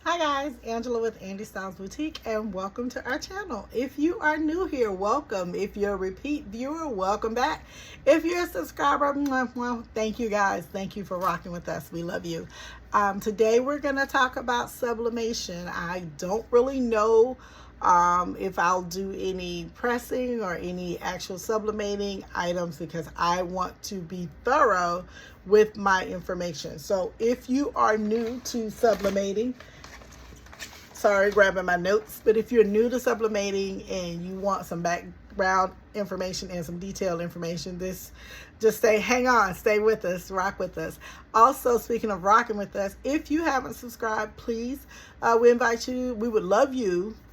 Hi guys, Angela with Andy Styles Boutique, and welcome to our channel. If you are new here, welcome. If you're a repeat viewer, welcome back. If you're a subscriber, well, thank you guys. Thank you for rocking with us. We love you. Today we're going to talk about sublimation. I don't really know if I'll do any pressing or any actual sublimating items because I want to be thorough with my information. So if you are new to sublimating, sorry, grabbing my notes, but if you're new to sublimating and you want some background information and some detailed information, just say hang on, stay with us, rock with us. Also, speaking of rocking with us, if you haven't subscribed, please, we invite you, we would love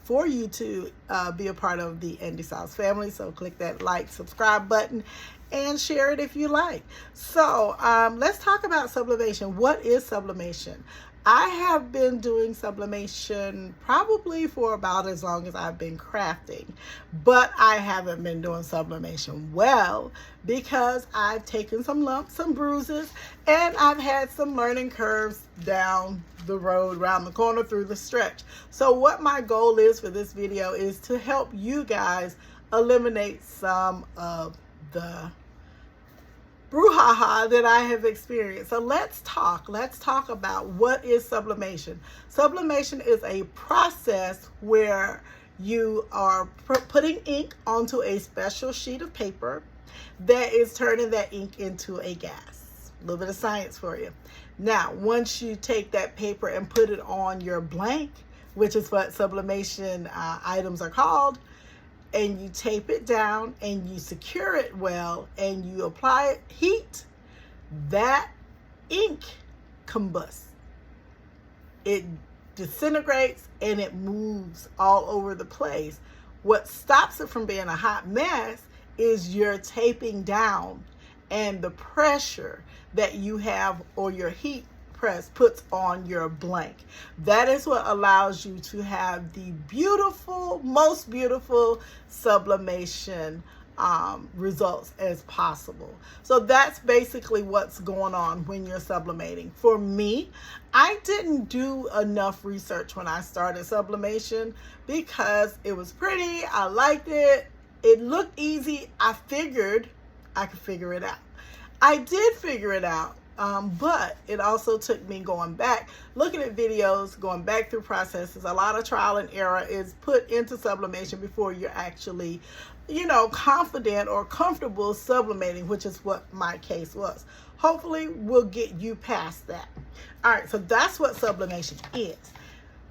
for you to be a part of the Andy Styles family. So click that like, subscribe button and share it if you like. So let's talk about sublimation. What is sublimation? I have been doing sublimation probably for about as long as I've been crafting, but I haven't been doing sublimation well because I've taken some lumps, some bruises, and I've had some learning curves down the road, around the corner, through the stretch. So what my goal is for this video is to help you guys eliminate some of the brouhaha that I have experienced. So let's talk about what is sublimation. Sublimation is a process where you are putting ink onto a special sheet of paper that is turning that ink into a gas. A little bit of science for you. Now, once you take that paper and put it on your blank, which is what sublimation items are called, and you tape it down and you secure it well and you apply heat, that ink combusts. It disintegrates and it moves all over the place. What stops it from being a hot mess is your taping down and the pressure that you have, or your heat press puts on your blank. That is what allows you to have the beautiful, most beautiful sublimation results as possible. So that's basically what's going on when you're sublimating. For me, I didn't do enough research when I started sublimation because it was pretty, I liked it, it looked easy, I figured I could figure it out. I did figure it out. But it also took me going back, looking at videos, going back through processes. A lot of trial and error is put into sublimation before you're actually, confident or comfortable sublimating, which is what my case was. Hopefully we'll get you past that. All right, so that's what sublimation is.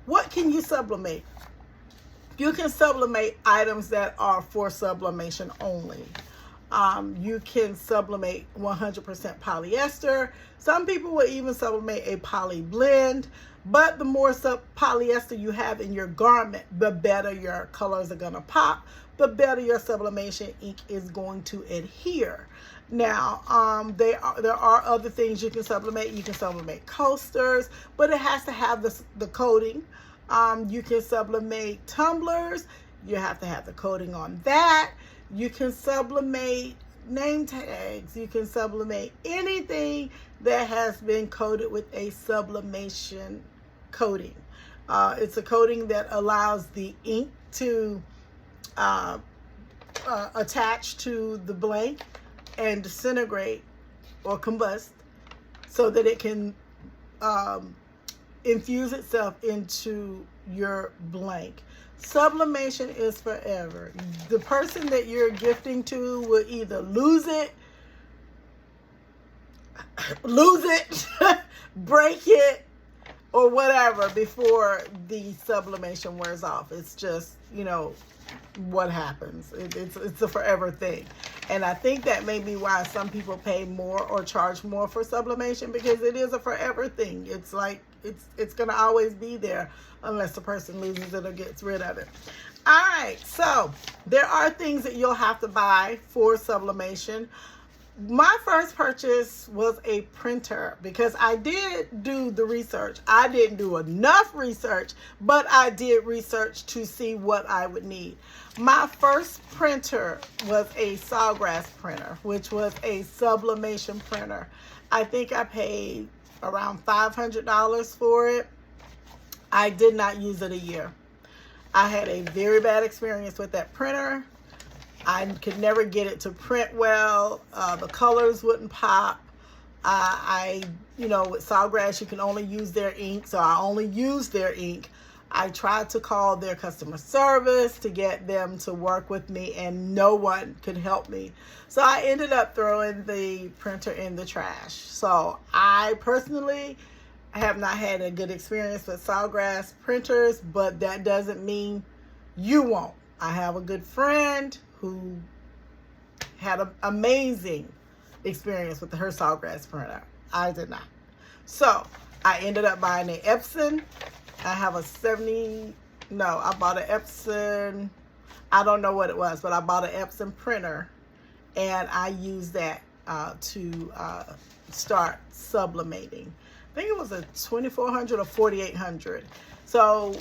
What can you sublimate? You can sublimate items that are for sublimation only. You can sublimate 100% polyester. Some people will even sublimate a poly blend, but the more polyester you have in your garment, the better your colors are going to pop, the better your sublimation ink is going to adhere. Now, there are other things you can sublimate. You can sublimate coasters, but it has to have the coating. You can sublimate tumblers. You have to have the coating on that. You can sublimate name tags. You can sublimate anything that has been coated with a sublimation coating. It's a coating that allows the ink to attach to the blank and disintegrate or combust so that it can infuse itself into your blank. Sublimation is forever. The person that you're gifting to will either lose it, break it, or whatever before the sublimation wears off. It's just, what happens. It's a forever thing. And I think that may be why some people pay more or charge more for sublimation, because it is a forever thing. It's like, it's going to always be there unless the person loses it or gets rid of it. All right, so there are things that you'll have to buy for sublimation. My first purchase was a printer because I did do the research. I didn't do enough research, but I did research to see what I would need. My first printer was a sawgrass printer, which was a sublimation printer. I think I paid around $500 for it. I did not use it a year. I had a very bad experience with that printer. I could never get it to print well. The colors wouldn't pop. With Sawgrass, you can only use their ink, so I only used their ink. I tried to call their customer service to get them to work with me, and no one could help me. So I ended up throwing the printer in the trash. So I personally have not had a good experience with Sawgrass printers, but that doesn't mean you won't. I have a good friend who had an amazing experience with her Sawgrass printer. I did not. So I ended up buying an Epson. I have a I bought an Epson. I don't know what it was, but I bought an Epson printer, and I used that to start sublimating. I think it was a 2400 or 4800. So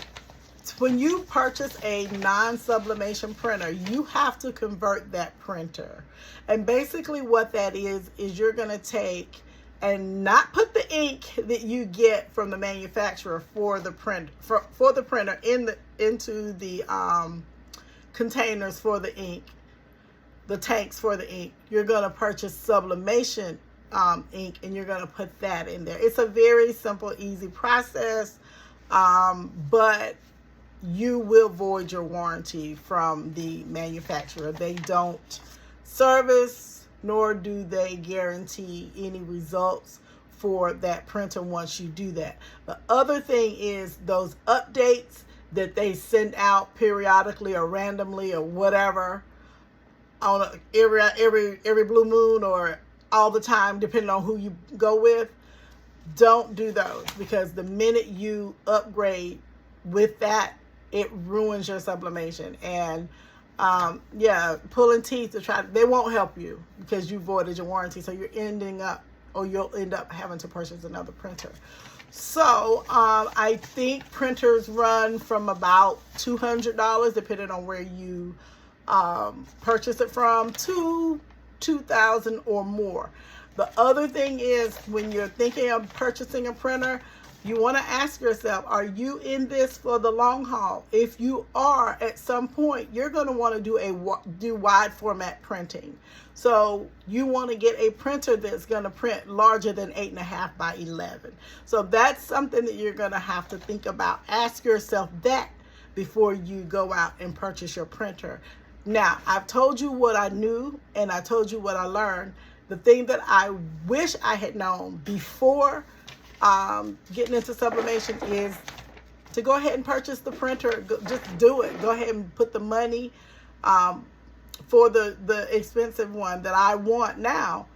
when you purchase a non-sublimation printer, you have to convert that printer. And basically what that is you're going to take and not put the ink that you get from the manufacturer for the print for the printer into the containers for the ink, the tanks for the ink. You're going to purchase sublimation ink, and you're going to put that in there. It's a very simple, easy process, but you will void your warranty from the manufacturer. They don't service nor do they guarantee any results for that printer once you do that. The other thing is those updates that they send out periodically or randomly or whatever on every blue moon or all the time, depending on who you go with. Don't do those, because the minute you upgrade with that, it ruins your sublimation. And pulling teeth to try, they won't help you because you voided your warranty. So you'll end up having to purchase another printer. So I think printers run from about $200, depending on where you purchase it from, to $2,000 or more. The other thing is, when you're thinking of purchasing a printer, you want to ask yourself, are you in this for the long haul? If you are, at some point, you're going to want to do wide format printing. So you want to get a printer that's going to print larger than 8.5 by 11. So that's something that you're going to have to think about. Ask yourself that before you go out and purchase your printer. Now, I've told you what I knew, and I told you what I learned. The thing that I wish I had known before getting into sublimation is to go ahead and purchase the printer. Just do it. Go ahead and put the money for the expensive one that I want now.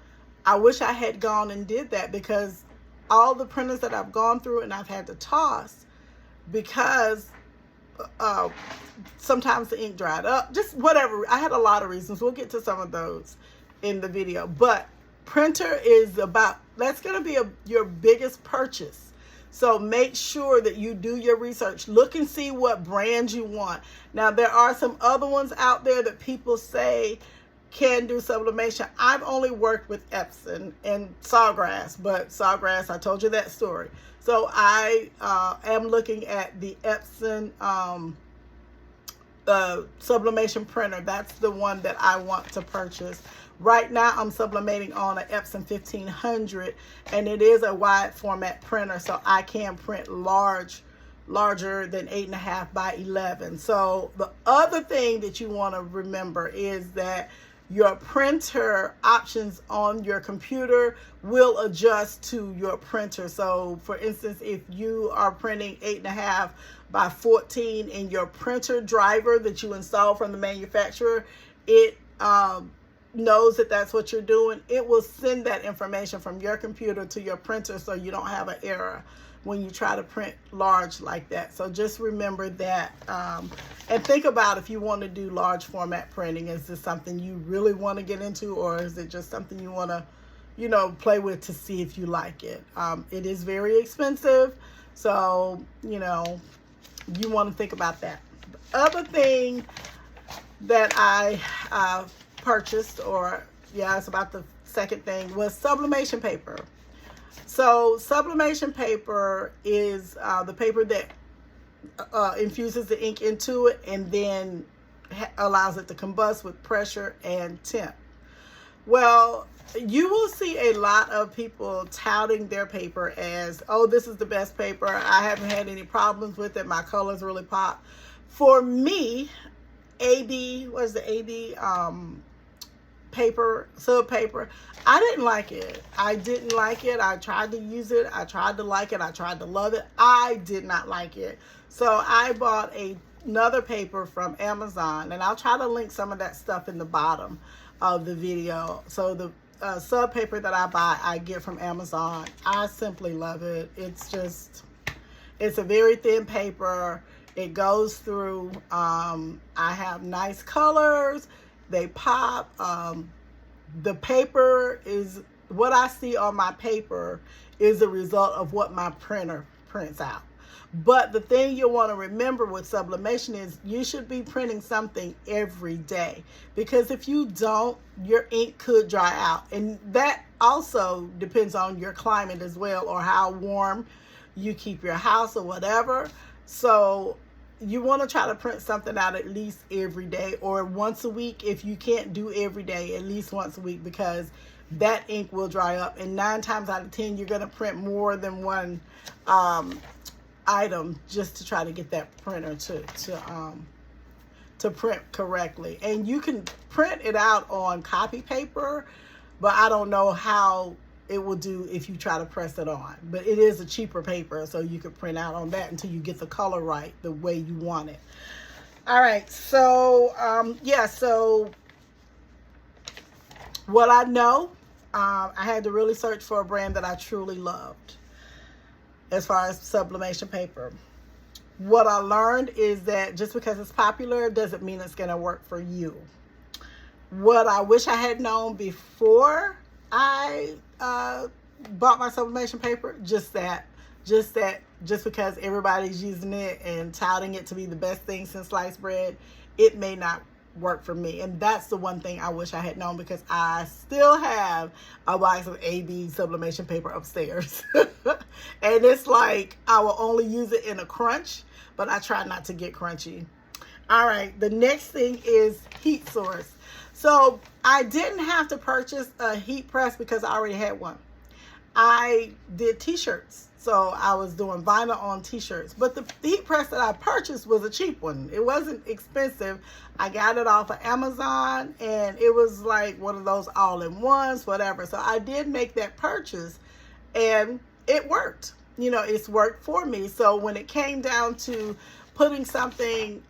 I wish I had gone and did that, because all the printers that I've gone through and I've had to toss because sometimes the ink dried up, just whatever. I had a lot of reasons. We'll get to some of those in the video, but printer is that's going to be your biggest purchase. So make sure that you do your research. Look and see what brand you want. Now, there are some other ones out there that people say can do sublimation. I've only worked with Epson and Sawgrass, but Sawgrass, I told you that story. So I am looking at the Epson sublimation printer. That's the one that I want to purchase. Right now, I'm sublimating on an Epson 1500, and it is a wide format printer, so I can print larger than 8.5 by 11. So the other thing that you want to remember is that your printer options on your computer will adjust to your printer. So for instance, if you are printing 8.5 by 14 in your printer driver that you install from the manufacturer, it knows that that's what you're doing. It will send that information from your computer to your printer, so you don't have an error when you try to print large like that. So just remember that, and think about if you want to do large format printing. Is this something you really want to get into, or is it just something you want to play with to see if you like it? It is very expensive, so you want to think about that. The other thing that I purchased, it's about the second thing, was sublimation paper. So sublimation paper is the paper that infuses the ink into it, and then allows it to combust with pressure and temp. Well, you will see a lot of people touting their paper as, oh, this is the best paper. I haven't had any problems with it. My colors really pop. For me, paper, sub paper, I didn't like it. I didn't like it. I tried to use it. I tried to like it. I tried to love it. I did not like it. So I bought another paper from Amazon, and I'll try to link some of that stuff in the bottom of the video. So the sub paper that I buy, I get from Amazon. I simply love it. It's a very thin paper. It goes through. I have nice colors. They pop. The paper is, what I see on my paper is a result of what my printer prints out. But the thing you'll want to remember with sublimation is you should be printing something every day, because if you don't, your ink could dry out. And that also depends on your climate as well, or how warm you keep your house or whatever. So you want to try to print something out at least every day, or once a week. If you can't do every day, at least once a week, because that ink will dry up. And 9 times out of 10, you're going to print more than one item just to try to get that printer to print correctly. And you can print it out on copy paper, but I don't know how it will do if you try to press it on. But it is a cheaper paper, so you could print out on that until you get the color right the way you want it. All right, so yeah, so what I know, I had to really search for a brand that I truly loved as far as sublimation paper. What I learned is that just because it's popular doesn't mean it's going to work for you. What I wish I had known before I bought my sublimation paper, just because everybody's using it and touting it to be the best thing since sliced bread, it may not work for me. And that's the one thing I wish I had known, because I still have a box of AB sublimation paper upstairs. And it's like I will only use it in a crunch, but I try not to get crunchy. All right, the next thing is heat source. So I didn't have to purchase a heat press because I already had one. I did t-shirts, so I was doing vinyl on t-shirts. But the heat press that I purchased was a cheap one. It wasn't expensive. I got it off of Amazon, and it was like one of those all-in-ones, whatever. So I did make that purchase, and it worked. You know, it's worked for me. So when it came down to putting something,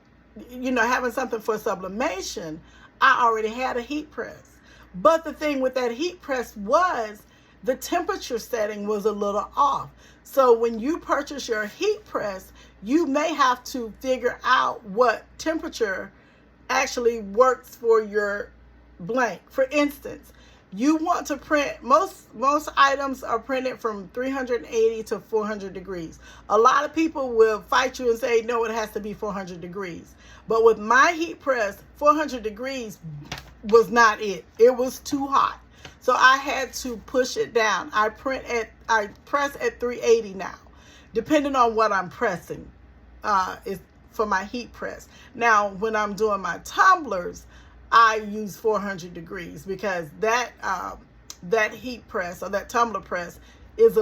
you know, having something for sublimation, I already had a heat press. But the thing with that heat press was the temperature setting was a little off. So when you purchase your heat press, you may have to figure out what temperature actually works for your blank. For instance, you want to print, most items are printed from 380 to 400 degrees. A lot of people will fight you and say, no, it has to be 400 degrees. But with my heat press, 400 degrees was not it. It was too hot. So I had to push it down. I press at 380 now, depending on what I'm pressing, is for my heat press. Now, when I'm doing my tumblers, I use 400 degrees because that heat press or that tumbler press is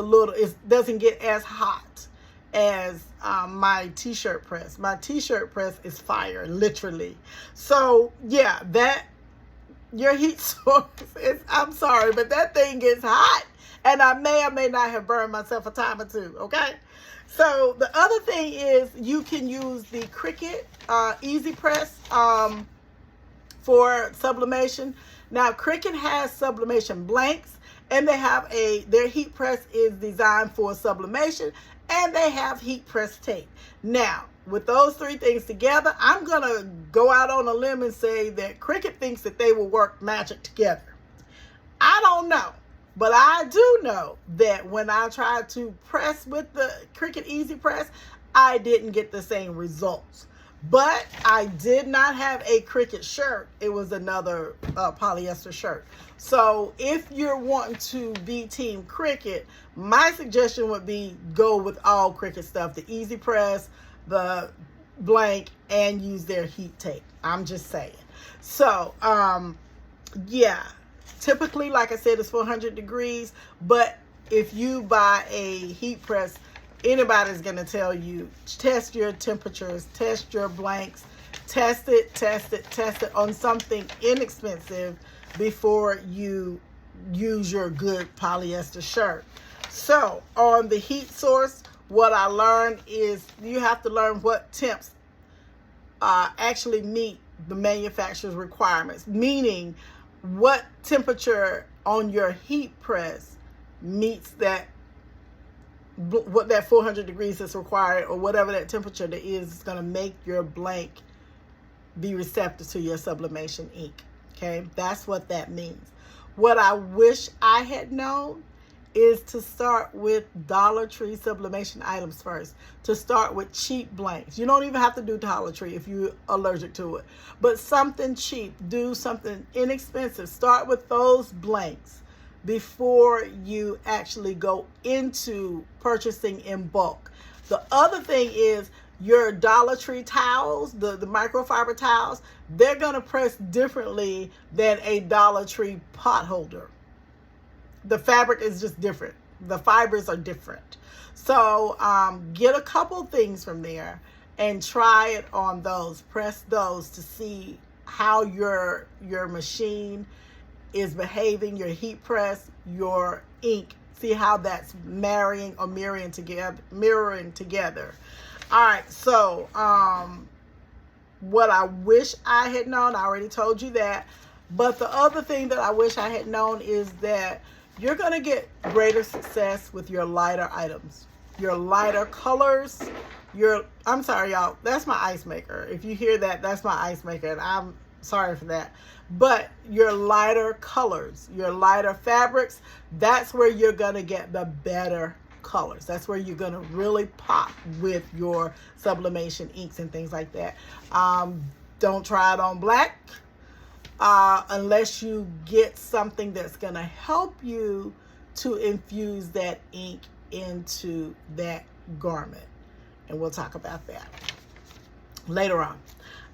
doesn't get as hot as my t-shirt press. My t-shirt press is fire, literally. So yeah, your heat source is, I'm sorry, but that thing gets hot, and I may or may not have burned myself a time or two, okay? So the other thing is you can use the Cricut Easy Press for sublimation. Now, Cricut has sublimation blanks, and they have their heat press is designed for sublimation, and they have heat press tape. Now, with those three things together, I'm going to go out on a limb and say that Cricut thinks that they will work magic together. I don't know, but I do know that when I tried to press with the Cricut Easy Press, I didn't get the same results. But I did not have a Cricut shirt. It was another polyester shirt. So if you're wanting to be Team Cricut, my suggestion would be go with all Cricut stuff. The Easy Press, the blank and use their heat tape. I'm just saying. So, yeah, typically, like I said, it's 400 degrees, but if you buy a heat press, anybody's going to tell you, test your temperatures, test your blanks, test it on something inexpensive before you use your good polyester shirt. So on the heat source, what I learned is you have to learn what temps actually meet the manufacturer's requirements, meaning what temperature on your heat press meets that, what that 400 degrees is required, or whatever that temperature that is going to make your blank be receptive to your sublimation ink. Okay, that's what that means. What I wish I had known is to start with Dollar Tree sublimation items first, to start with cheap blanks. You don't even have to do Dollar Tree if you're allergic to it, but something cheap, do something inexpensive. Start with those blanks before you actually go into purchasing in bulk. The other thing is your Dollar Tree towels, the microfiber towels, they're going to press differently than a Dollar Tree pot holder. The fabric is just different. The fibers are different. So get a couple things from there and try it on those. Press those to see how your machine is behaving, your heat press, your ink. See how that's marrying or mirroring together. All right, so what I wish I had known, I already told you that. But the other thing that I wish I had known is that you're going to get greater success with your lighter items, your lighter colors. I'm sorry, y'all, that's my ice maker. If you hear that, that's my ice maker, and I'm sorry for that. But your lighter colors, your lighter fabrics, that's where you're going to get the better colors. That's where you're going to really pop with your sublimation inks and things like that. Don't try it on black unless you get something that's going to help you to infuse that ink into that garment. And we'll talk about that later on.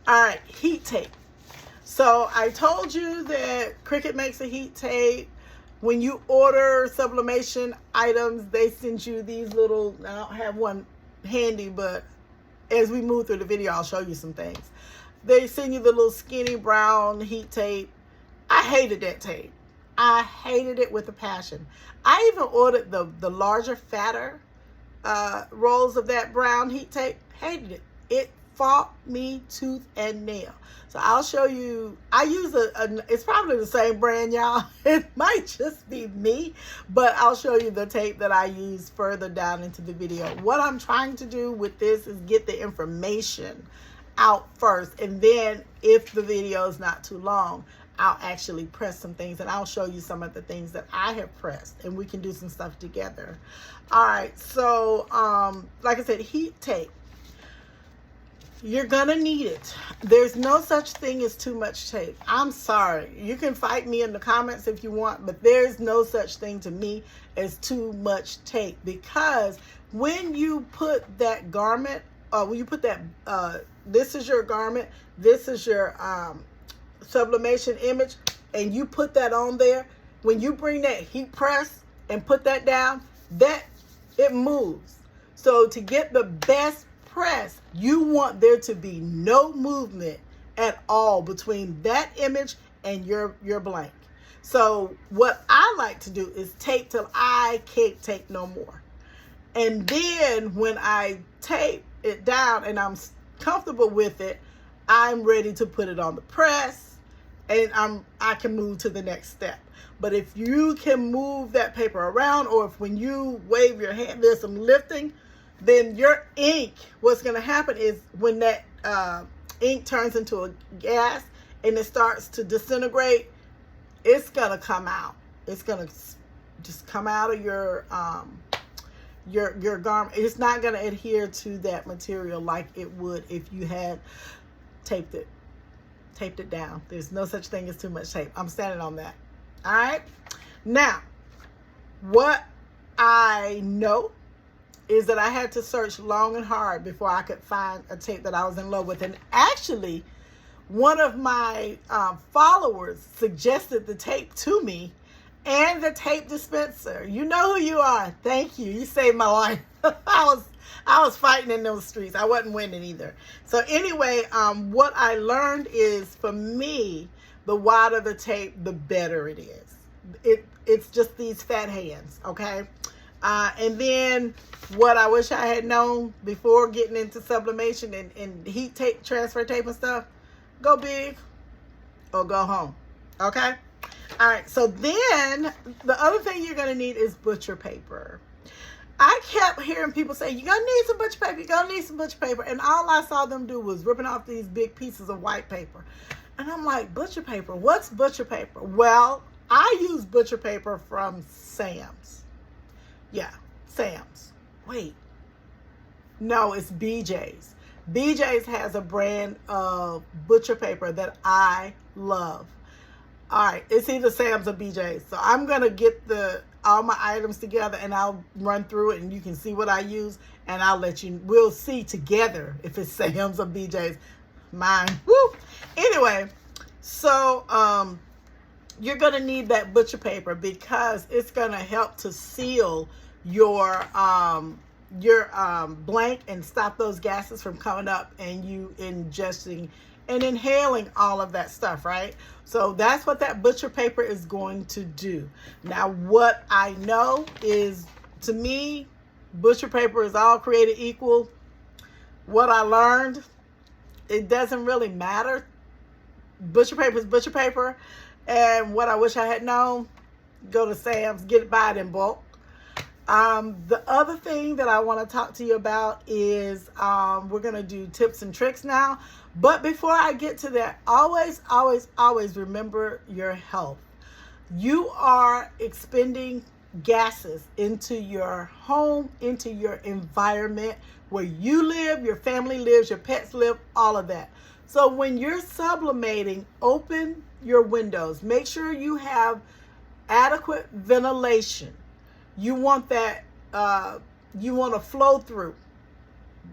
All right, heat tape. So I told you that Cricut makes a heat tape. When you order sublimation items, they send you these little, I don't have one handy, but as we move through the video, I'll show you some things. They send you the little skinny brown heat tape. I hated that tape. I hated it with a passion. I even ordered the larger, fatter rolls of that brown heat tape. Hated it. It fought me tooth and nail. So I'll show you. I use it's probably the same brand, y'all. It might just be me, but I'll show you the tape that I use further down into the video. What I'm trying to do with this is get the information out first, and then if the video is not too long, I'll actually press some things, and I'll show you some of the things that I have pressed, and we can do some stuff together. All right, so like I said, heat tape. You're gonna need it. There's no such thing as too much tape. I'm sorry. You can fight me in the comments if you want, but there's no such thing to me as too much tape, because when you put that garment, when you put that, this is your garment, this is your sublimation image, and you put that on there, when you bring that heat press and put that down, it moves. So to get the best press, you want there to be no movement at all between that image and your blank. So what I like to do is tape till I can't take no more. And then when I tape it down and I'm comfortable with it, I'm ready to put it on the press, and I can move to the next step. But if you can move that paper around, or if when you wave your hand, there's some lifting, then your ink, what's going to happen is when that ink turns into a gas and it starts to disintegrate, it's going to come out. It's going to just come out of your garment. It's not going to adhere to that material like it would if you had taped it down. There's no such thing as too much tape. I'm standing on that. All right. Now, what I know is that I had to search long and hard before I could find a tape that I was in love with. And actually, one of my followers suggested the tape to me and the tape dispenser. You know who you are. Thank you. You saved my life. I was fighting in those streets. I wasn't winning either. So anyway, what I learned is, for me, the wider the tape, the better it is. It's just these fat hands, okay? And then what I wish I had known before getting into sublimation and heat tape, transfer tape and stuff, go big or go home, okay? All right, so then the other thing you're going to need is butcher paper. I kept hearing people say, you're going to need some butcher paper, you're going to need some butcher paper. And all I saw them do was ripping off these big pieces of white paper. And I'm like, butcher paper? What's butcher paper? Well, I use butcher paper from Sam's. Yeah, Sam's. Wait. No, it's BJ's. BJ's has a brand of butcher paper that I love. All right, it's either Sam's or BJ's. So I'm going to get all my items together and I'll run through it and you can see what I use and we'll see together if it's Sam's or BJ's. Mine. Woo! Anyway, so you're going to need that butcher paper because it's going to help to seal your blank and stop those gases from coming up and you ingesting and inhaling all of that stuff, right? So that's what that butcher paper is going to do. Now, what I know is, to me, butcher paper is all created equal. What I learned, it doesn't really matter. Butcher paper is butcher paper. And what I wish I had known, go to Sam's, buy it in bulk. The other thing that I want to talk to you about is we're going to do tips and tricks now. But before I get to that, always, always, always remember your health. You are expending gases into your home, into your environment, where you live, your family lives, your pets live, all of that. So when you're sublimating, open your windows. Make sure you have adequate ventilation. You want that, you want to flow through.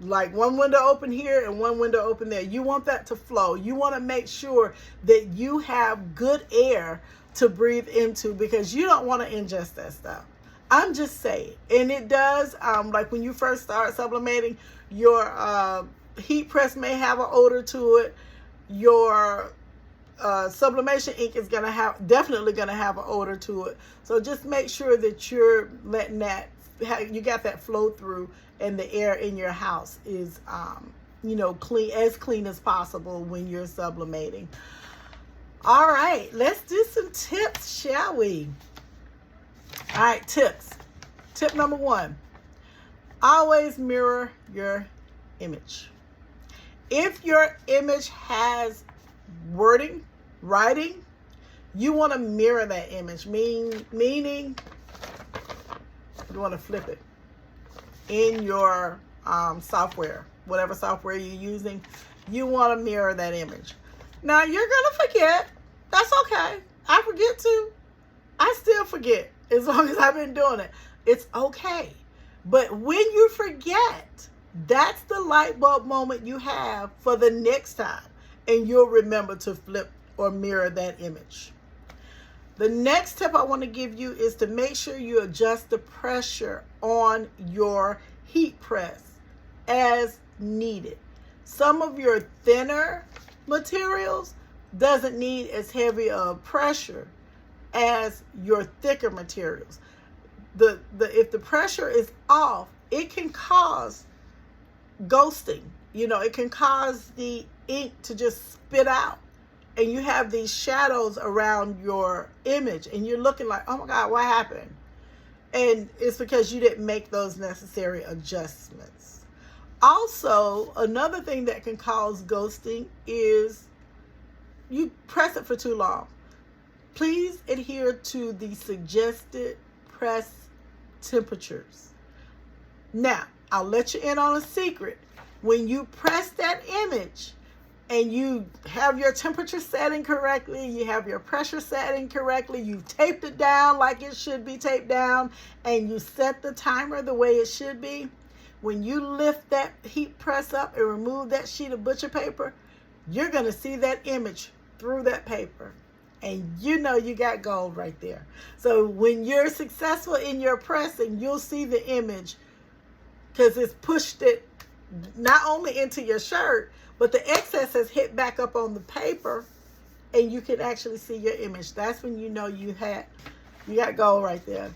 Like one window open here and one window open there. You want that to flow. You want to make sure that you have good air to breathe into because you don't want to ingest that stuff. I'm just saying. And it does, like when you first start sublimating, your heat press may have an odor to it. Your sublimation ink is definitely going to have an odor to it. So just make sure that you're letting that, you got that flow through and the air in your house is, clean as possible when you're sublimating. All right, let's do some tips, shall we? All right, tips. Tip number 1, always mirror your image. If your image has writing, you want to mirror that image, meaning you want to flip it in your software, whatever software you're using. You want to mirror that image. Now, you're going to forget. That's okay. I forget too. I still forget as long as I've been doing it. It's okay. But when you forget, that's the light bulb moment you have for the next time. And you'll remember to flip or mirror that image. The next tip I want to give you is to make sure you adjust the pressure on your heat press as needed. Some of your thinner materials doesn't need as heavy a pressure as your thicker materials. If the pressure is off, it can cause ghosting. It can cause the ink to just spit out. And you have these shadows around your image and you're looking like, oh my God, what happened? And it's because you didn't make those necessary adjustments. Also, another thing that can cause ghosting is you press it for too long. Please adhere to the suggested press temperatures. Now, I'll let you in on a secret. When you press that image, and you have your temperature setting correctly, you have your pressure setting correctly, you've taped it down like it should be taped down, and you set the timer the way it should be, when you lift that heat press up and remove that sheet of butcher paper, you're going to see that image through that paper. And you know you got gold right there. So when you're successful in your pressing, you'll see the image because it's pushed it not only into your shirt, but the excess has hit back up on the paper and you can actually see your image. That's when you know you got gold right there.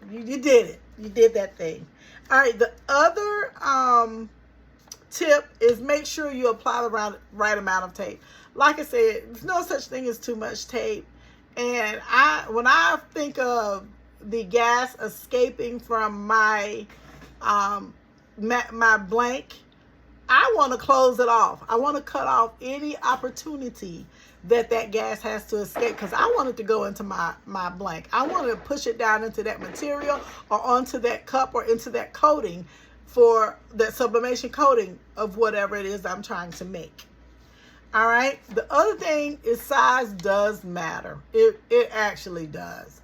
You did it. You did that thing. All right, the other tip is make sure you apply the right amount of tape. Like I said, there's no such thing as too much tape. And when I think of the gas escaping from my my blank, I want to close it off. I want to cut off any opportunity that gas has to escape, because I want it to go into my blank. I want to push it down into that material or onto that cup or into that coating for that sublimation coating of whatever it is I'm trying to make. All right. The other thing is size does matter. It actually does.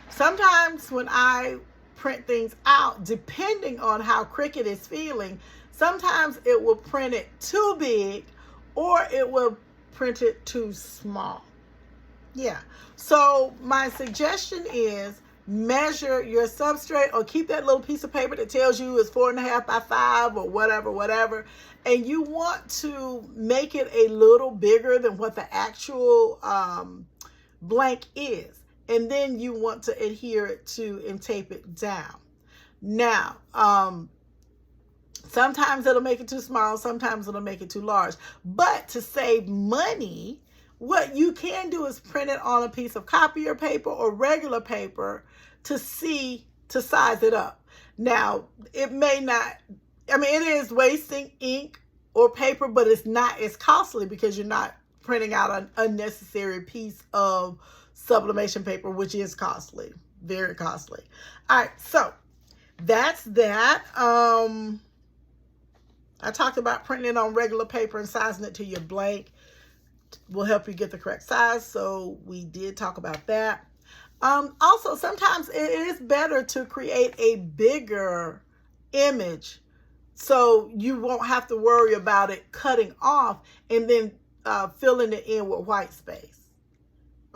Sometimes when I print things out, depending on how Cricut is feeling, sometimes it will print it too big or it will print it too small. Yeah. So my suggestion is measure your substrate or keep that little piece of paper that tells you it's 4.5 by 5 or whatever. And you want to make it a little bigger than what the actual blank is. And then you want to adhere it to and tape it down. Now, sometimes it'll make it too small. Sometimes it'll make it too large. But to save money, what you can do is print it on a piece of copier paper or regular paper to size it up. Now, it may not, it is wasting ink or paper, but it's not as costly because you're not printing out an unnecessary piece of sublimation paper, which is costly, very costly. All right, so that's that. I talked about printing it on regular paper and sizing it to your blank will help you get the correct size. So we did talk about that. Also, sometimes it is better to create a bigger image so you won't have to worry about it cutting off and then filling it in with white space.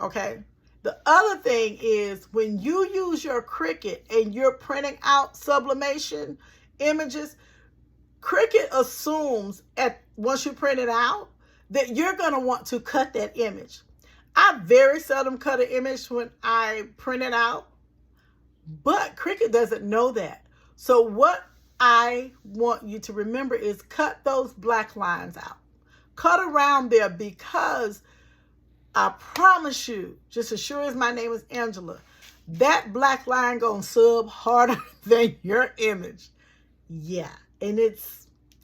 Okay. The other thing is when you use your Cricut and you're printing out sublimation images, Cricut assumes once you print it out that you're going to want to cut that image. I very seldom cut an image when I print it out, but Cricut doesn't know that. So what I want you to remember is cut those black lines out. Cut around there, because I promise you, just as sure as my name is Angela, that black line gonna sub harder than your image. Yeah, and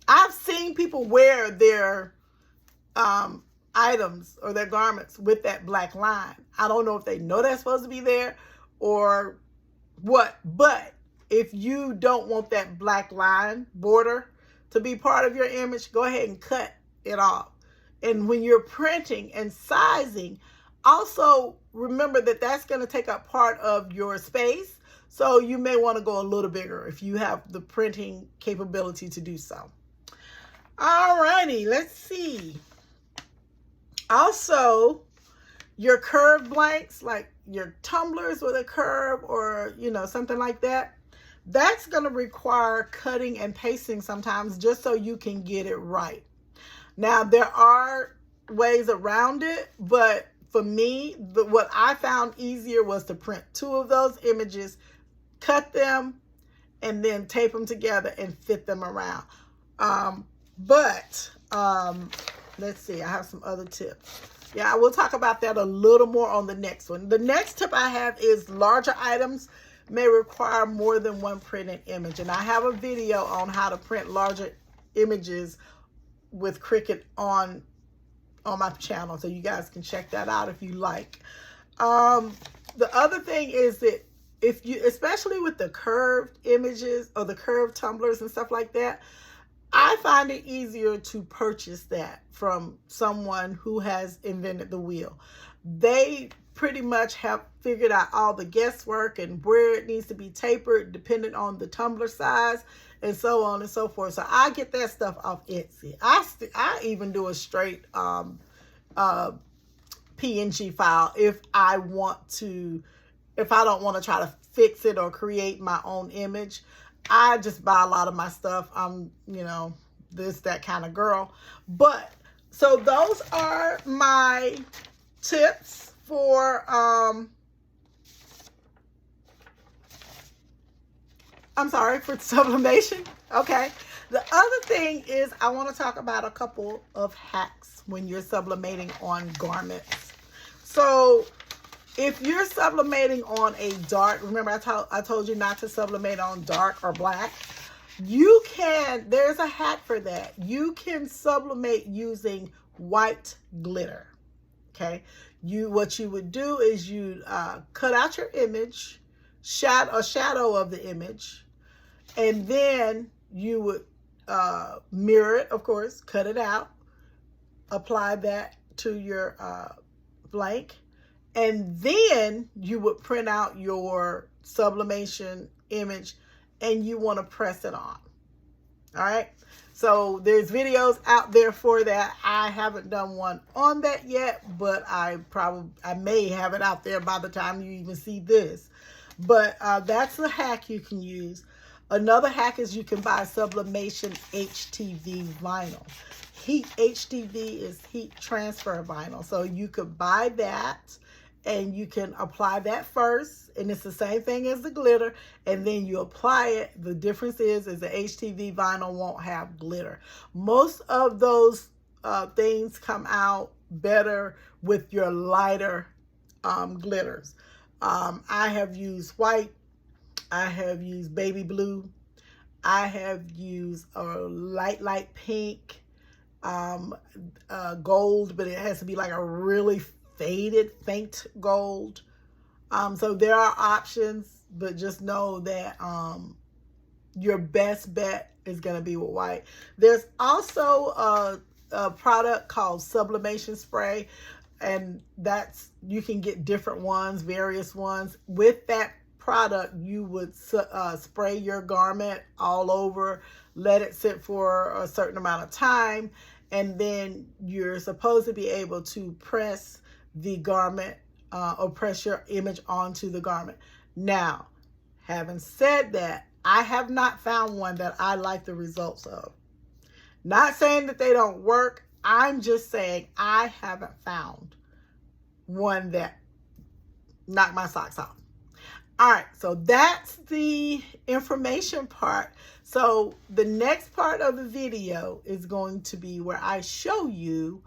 I've seen people wear their items or their garments with that black line. I don't know if they know that's supposed to be there or what, but if you don't want that black line border to be part of your image, go ahead and cut it off. And when you're printing and sizing, also remember that that's going to take up part of your space. So you may want to go a little bigger if you have the printing capability to do so. All righty, let's see. Also, your curved blanks, like your tumblers with a curve or, something like that, that's going to require cutting and pasting sometimes just so you can get it right. Now, there are ways around it, but for me, what I found easier was to print 2 of those images, cut them, and then tape them together and fit them around. Let's see, I have some other tips. Yeah, I will talk about that a little more on the next one. The next tip I have is larger items may require more than one printed image. And I have a video on how to print larger images with Cricut on my channel. So you guys can check that out if you like. The other thing is that especially with the curved images or the curved tumblers and stuff like that, I find it easier to purchase that from someone who has invented the wheel. They pretty much have figured out all the guesswork and where it needs to be tapered depending on the tumbler size. and so on and so forth. So I get that stuff off Etsy. I even do a straight PNG file if I don't want to try to fix it or create my own image. I just buy a lot of my stuff. I'm, that kind of girl. But so those are my tips for for sublimation. Okay. The other thing is I want to talk about a couple of hacks when you're sublimating on garments. So if you're sublimating on a dark, remember I told you not to sublimate on dark or black. There's a hack for that. You can sublimate using white glitter. Okay. What you would do is you cut out your image, a shadow of the image, and then you would mirror it, of course, cut it out, apply that to your blank, and then you would print out your sublimation image and you want to press it on. All right. So there's videos out there for that. I haven't done one on that yet, but I may have it out there by the time you even see this. But that's the hack you can use. Another hack is you can buy sublimation HTV vinyl. HTV is heat transfer vinyl. So you could buy that and you can apply that first. And it's the same thing as the glitter. And then you apply it. The difference is the HTV vinyl won't have glitter. Most of those things come out better with your lighter glitters. I have used white. I have used baby blue. I have used a light pink, gold, but it has to be like a really faint gold. So there are options, but just know that your best bet is going to be with white. There's also a product called Sublimation Spray, and you can get different ones, various ones. With that product, you would spray your garment all over, let it sit for a certain amount of time, and then you're supposed to be able to press the garment or press your image onto the garment. Now, having said that, I have not found one that I like the results of. Not saying that they don't work. I'm just saying I haven't found one that knocked my socks off. All right, so that's the information part. So the next part of the video is going to be where I show you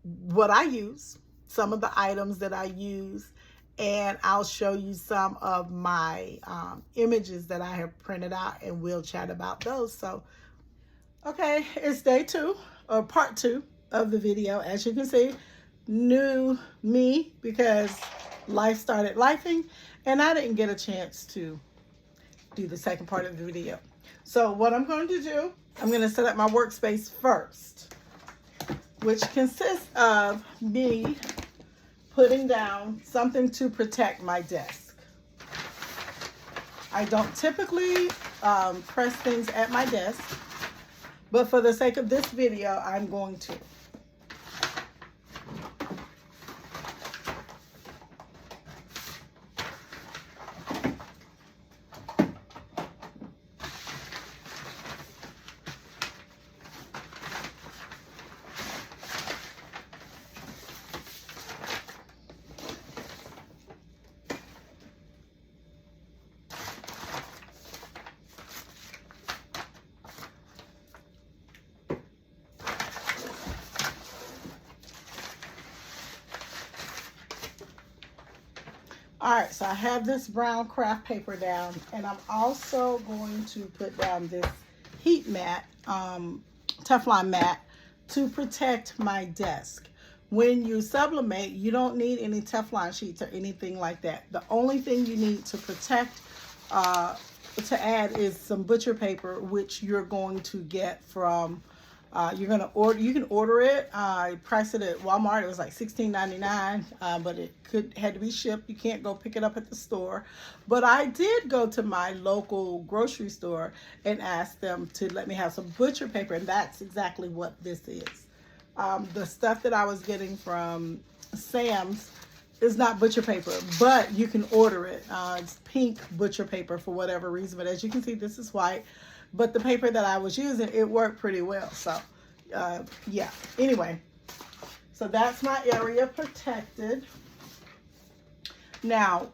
what I use, some of the items that I use, and I'll show you some of my images that I have printed out, and we'll chat about those. So, okay, it's day 2 or part 2 of the video. As you can see, new me, because life started lifing and I didn't get a chance to do the second part of the video. So what I'm going to do, I'm going to set up my workspace first, which consists of me putting down something to protect my desk. I don't typically press things at my desk, but for the sake of this video, I'm going to. All right, so I have this brown craft paper down, and I'm also going to put down this heat mat, Teflon mat, to protect my desk. When you sublimate, you don't need any Teflon sheets or anything like that. The only thing you need to protect, to add, is some butcher paper, which you're going to get from You're gonna order. You can order it. I priced it at Walmart. It was like $16.99, but it had to be shipped. You can't go pick it up at the store. But I did go to my local grocery store and ask them to let me have some butcher paper, and that's exactly what this is. The stuff that I was getting from Sam's is not butcher paper, but you can order it. It's pink butcher paper for whatever reason, but as you can see, this is white. But the paper that I was using, it worked pretty well. So, yeah. Anyway, so that's my area protected. Now,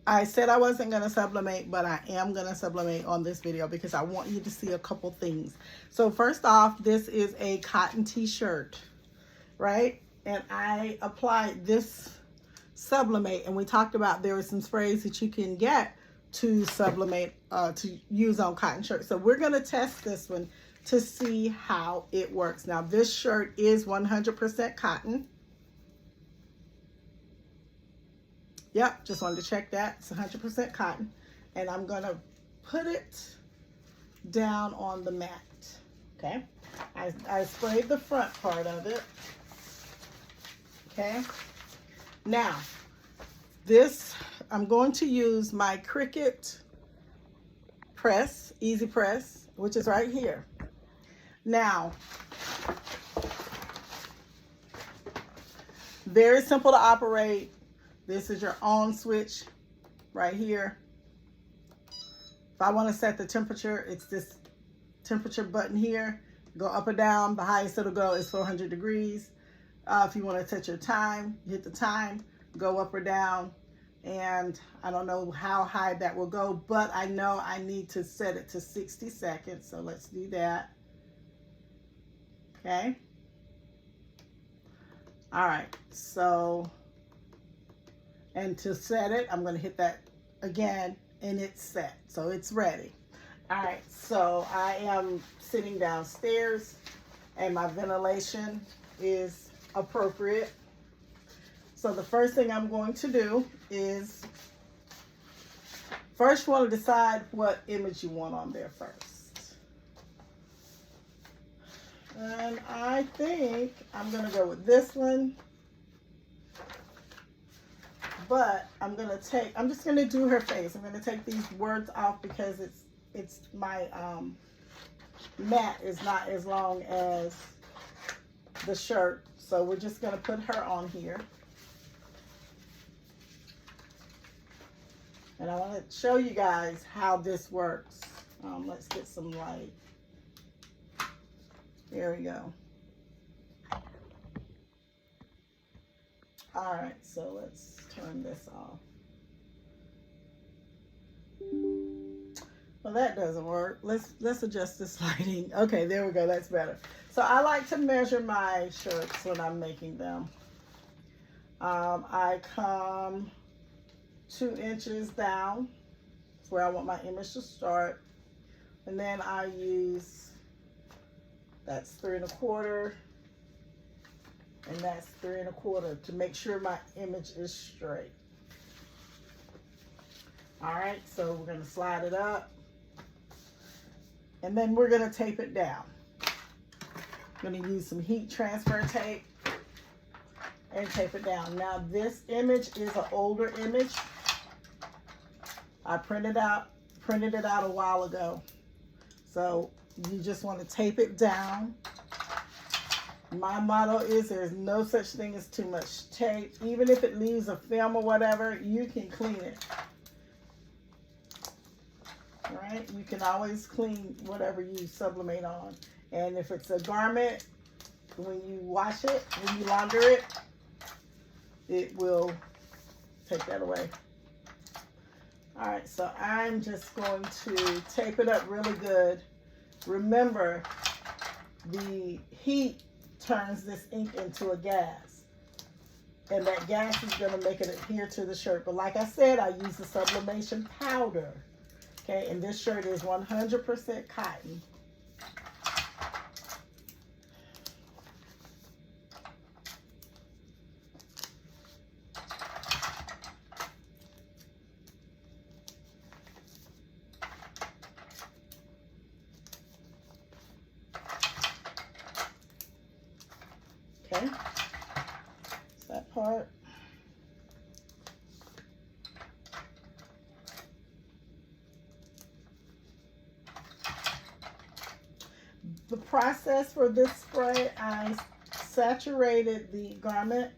I said I wasn't going to sublimate, but I am going to sublimate on this video because I want you to see a couple things. So first off, this is a cotton t-shirt, right? And I applied this sublimate, and we talked about there are some sprays that you can get to sublimate, to use on cotton shirts. So we're going to test this one to see how it works. Now, this shirt is 100% cotton. Yep, just wanted to check that. It's 100% cotton. And I'm going to put it down on the mat. Okay. I sprayed the front part of it. Okay. Now, this, I'm going to use my Cricut press, easy press, which is right here. Now, very simple to operate. This is your on switch right here. If I want to set the temperature, it's this temperature button here. Go up or down. The highest it'll go is 400 degrees. If you want to set your time, you hit the time, go up or down. And I don't know how high that will go, but I know I need to set it to 60 seconds. So let's do that. Okay. All right. So, and to set it, I'm going to hit that again, and it's set. So it's ready. All right. So I am sitting downstairs, and my ventilation is appropriate. So the first thing I'm going to do is, first you want to decide what image you want on there first. And I think I'm going to go with this one. But I'm just going to do her face. I'm going to take these words off because it's my mat is not as long as the shirt. So we're just going to put her on here. And I want to show you guys how this works. Let's get some light. There we go. All right, so let's turn this off. Well, that doesn't work. Let's adjust this lighting. Okay, there we go. That's better. So I like to measure my shirts when I'm making them. I come 2 inches down. That's where I want my image to start. And then I use, that's 3 1/4. And that's 3 1/4 to make sure my image is straight. All right, so we're going to slide it up. And then we're going to tape it down. I'm going to use some heat transfer tape and tape it down. Now this image is an older image. I printed it out a while ago. So you just want to tape it down. My motto is there's no such thing as too much tape. Even if it leaves a film or whatever, you can clean it. All right? You can always clean whatever you sublimate on. And if it's a garment, when you wash it, when you launder it, it will take that away. All right, so I'm just going to tape it up really good. Remember, the heat turns this ink into a gas. And that gas is going to make it adhere to the shirt. But like I said, I use the sublimation powder. Okay, and this shirt is 100% cotton. Okay, that part. The process for this spray, I saturated the garment,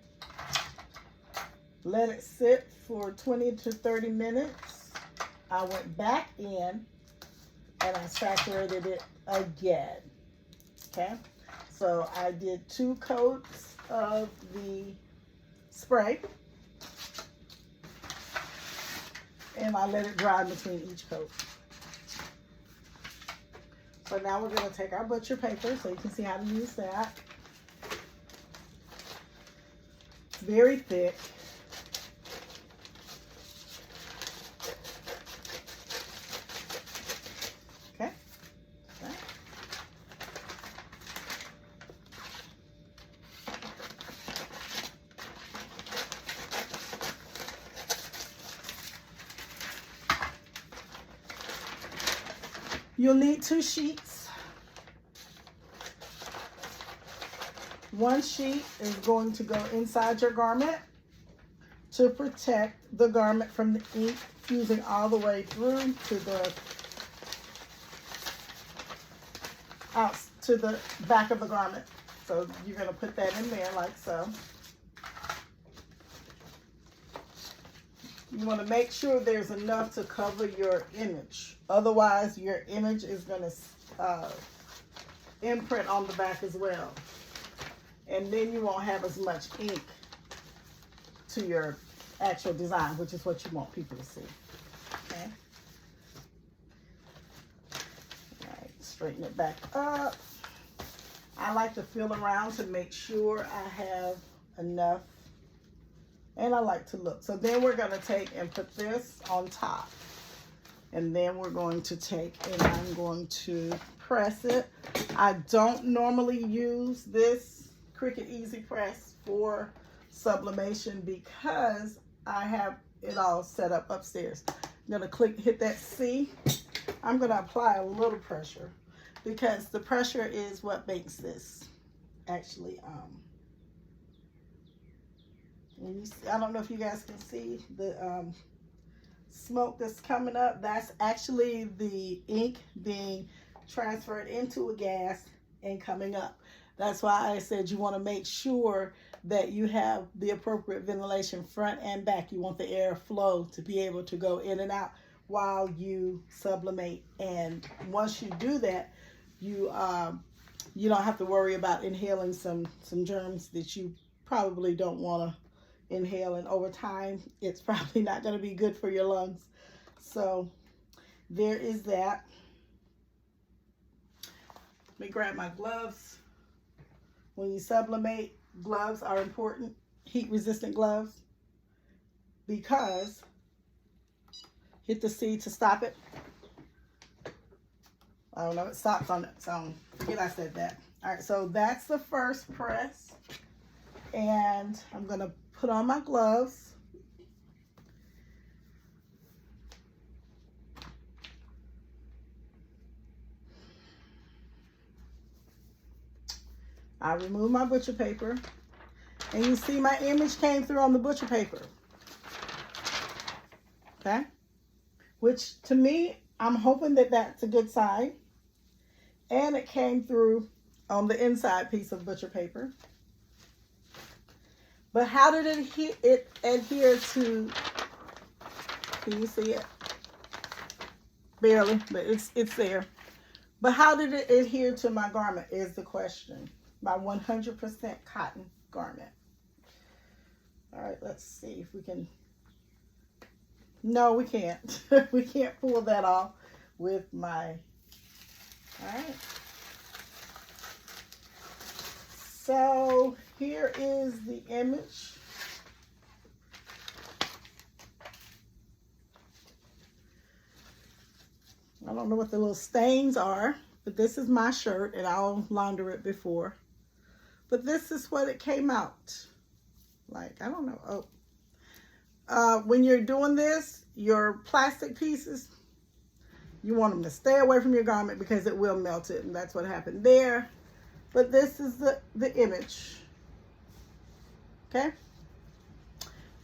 let it sit for 20 to 30 minutes. I went back in and I saturated it again. Okay, so I did 2 coats of the spray and I let it dry between each coat. So now we're going to take our butcher paper so you can see how to use that. It's very thick. Okay. Okay. You'll need 2 sheets. One sheet is going to go inside your garment to protect the garment from the ink fusing all the way through to the out to the back of the garment. So you're going to put that in there like so. You want to make sure there's enough to cover your image. Otherwise, your image is going to imprint on the back as well. And then you won't have as much ink to your actual design, which is what you want people to see. Okay. All right, straighten it back up. I like to feel around to make sure I have enough. And I like to look. So then we're going to take and put this on top. And then we're going to take and I'm going to press it. I don't normally use this Cricut Easy Press for sublimation because I have it all set up upstairs. I'm going to hit that C. I'm going to apply a little pressure because the pressure is what makes this actually I don't know if you guys can see the smoke that's coming up. That's actually the ink being transferred into a gas and coming up. That's why I said you want to make sure that you have the appropriate ventilation front and back. You want the air flow to be able to go in and out while you sublimate. And once you do that, you don't have to worry about inhaling some germs that you probably don't want to inhale, and over time it's probably not going to be good for your lungs. So there is that. Let me grab my gloves. When you sublimate, gloves are important, heat resistant gloves, because hit the C to stop it. I don't know, it stops on its own. Forget I said that. All right, so that's the first press, and I'm going to put on my gloves. I remove my butcher paper, and you see my image came through on the butcher paper. Okay? Which to me, I'm hoping that that's a good sign. And it came through on the inside piece of butcher paper. But how did it adhere to, can you see it? Barely, but it's there. But how did it adhere to my garment is the question. My 100% cotton garment. All right, let's see if we can. No, we can't. We can't pull that off with my, all right. So here is the image. I don't know what the little stains are, but this is my shirt, and I'll launder it before. But this is what it came out like. I don't know. Oh, when you're doing this, your plastic pieces, you want them to stay away from your garment because it will melt it, and that's what happened there. But this is the image. Okay?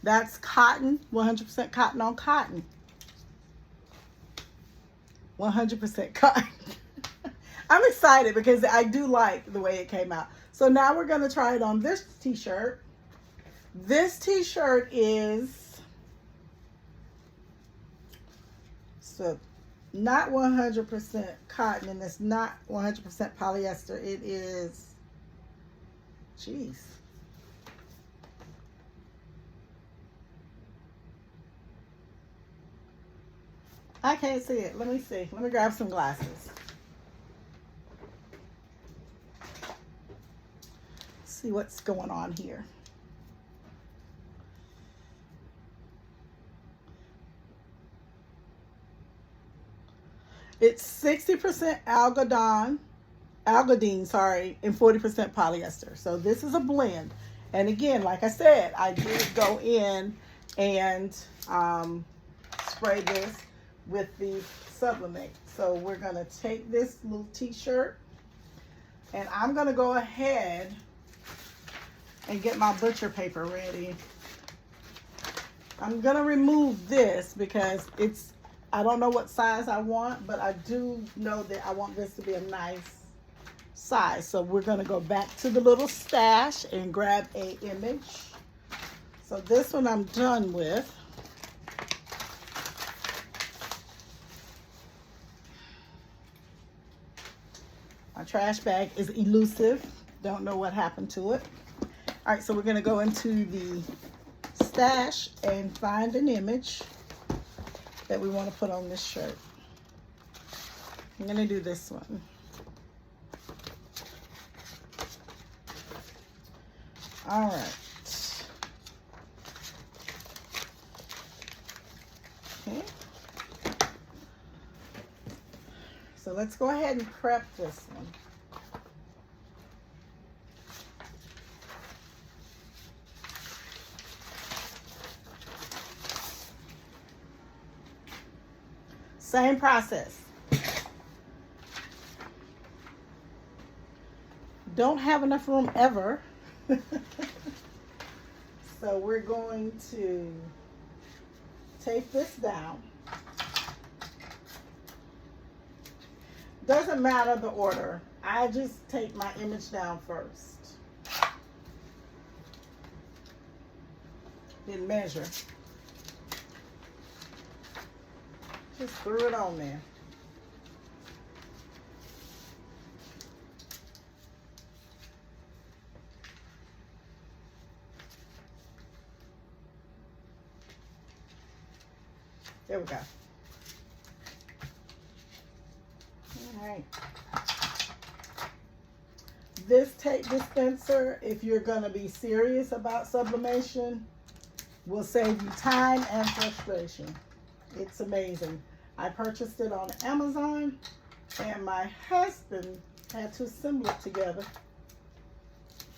That's cotton, 100% cotton on cotton. 100% cotton. I'm excited because I do like the way it came out. So now we're going to try it on this t-shirt. This t-shirt is not 100% cotton, and it's not 100% polyester. It is, geez. I can't see it. Let me see. Let me grab some glasses. See what's going on here. It's 60% algodine, sorry, and 40% polyester. So this is a blend. And again, like I said, I did go in and spray this with the Sublimate. So we're gonna take this little t-shirt and I'm gonna go ahead and get my butcher paper ready. I'm gonna remove this because I don't know what size I want, but I do know that I want this to be a nice size. So we're gonna go back to the little stash and grab a image. So this one I'm done with. My trash bag is elusive. Don't know what happened to it. All right, so we're gonna go into the stash and find an image that we want to put on this shirt. I'm gonna do this one. All right. Okay. So let's go ahead and prep this one. Same process. Don't have enough room ever. So we're going to take this down. Doesn't matter the order. I just take my image down first. Didn't measure. Just threw it on there. There we go. All right. This tape dispenser, if you're going to be serious about sublimation, will save you time and frustration. It's amazing. I purchased it on Amazon, and my husband had to assemble it together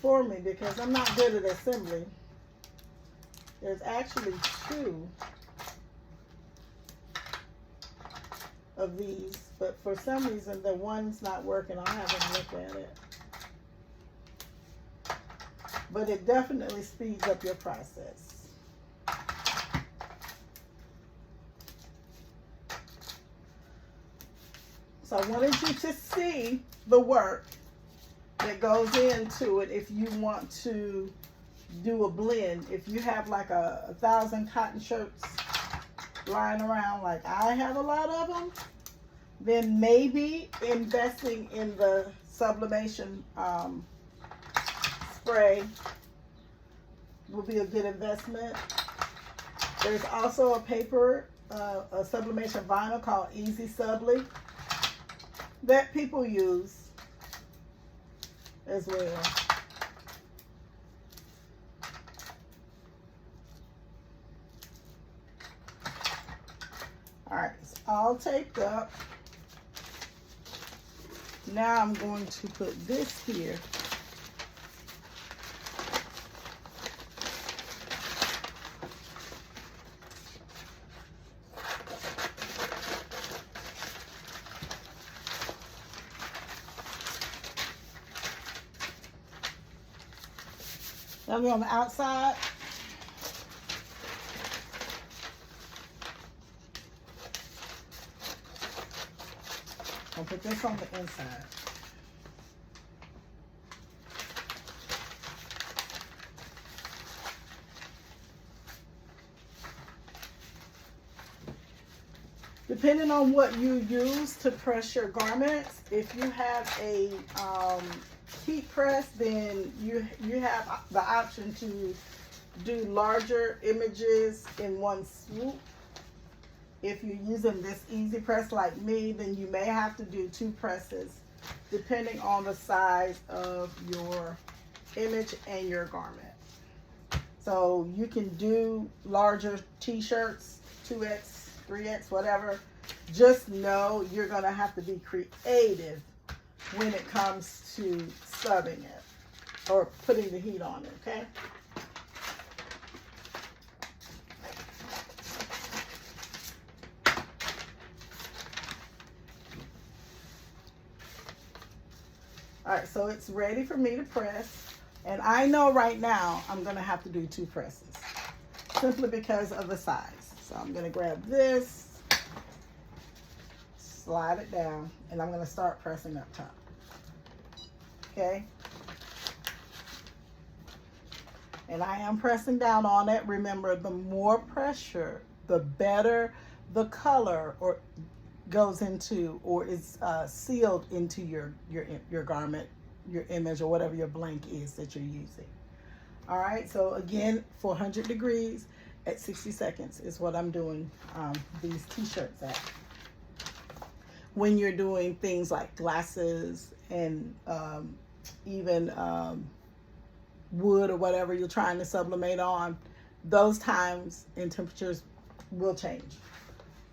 for me because I'm not good at assembling. There's actually 2 of these, but for some reason the one's not working. I'll have him look at it. But it definitely speeds up your process. So I wanted you to see the work that goes into it if you want to do a blend. If you have like 1,000 cotton shirts lying around like I have a lot of them, then maybe investing in the sublimation spray will be a good investment. There's also a paper, a sublimation vinyl called Easy Subli that people use as well. All right, it's all taped up. Now I'm going to put this here. I'll be on the outside. I'll put this on the inside. Depending on what you use to press your garments, if you have a heat press, then you have the option to do larger images in one swoop. If you're using this easy press like me, then you may have to do 2 presses depending on the size of your image and your garment. So you can do larger t-shirts, 2X, 3X, whatever. Just know you're going to have to be creative when it comes to subbing it or putting the heat on it, okay? All right, so it's ready for me to press. And I know right now I'm going to have to do 2 presses simply because of the size. So I'm going to grab this, slide it down, and I'm going to start pressing up top. Okay? And I am pressing down on it. Remember, the more pressure, the better the color or goes into or is sealed into your garment, your image, or whatever your blank is that you're using. All right, so again, 400 degrees at 60 seconds is what I'm doing these t-shirts at. When you're doing things like glasses and even wood or whatever you're trying to sublimate on, those times and temperatures will change.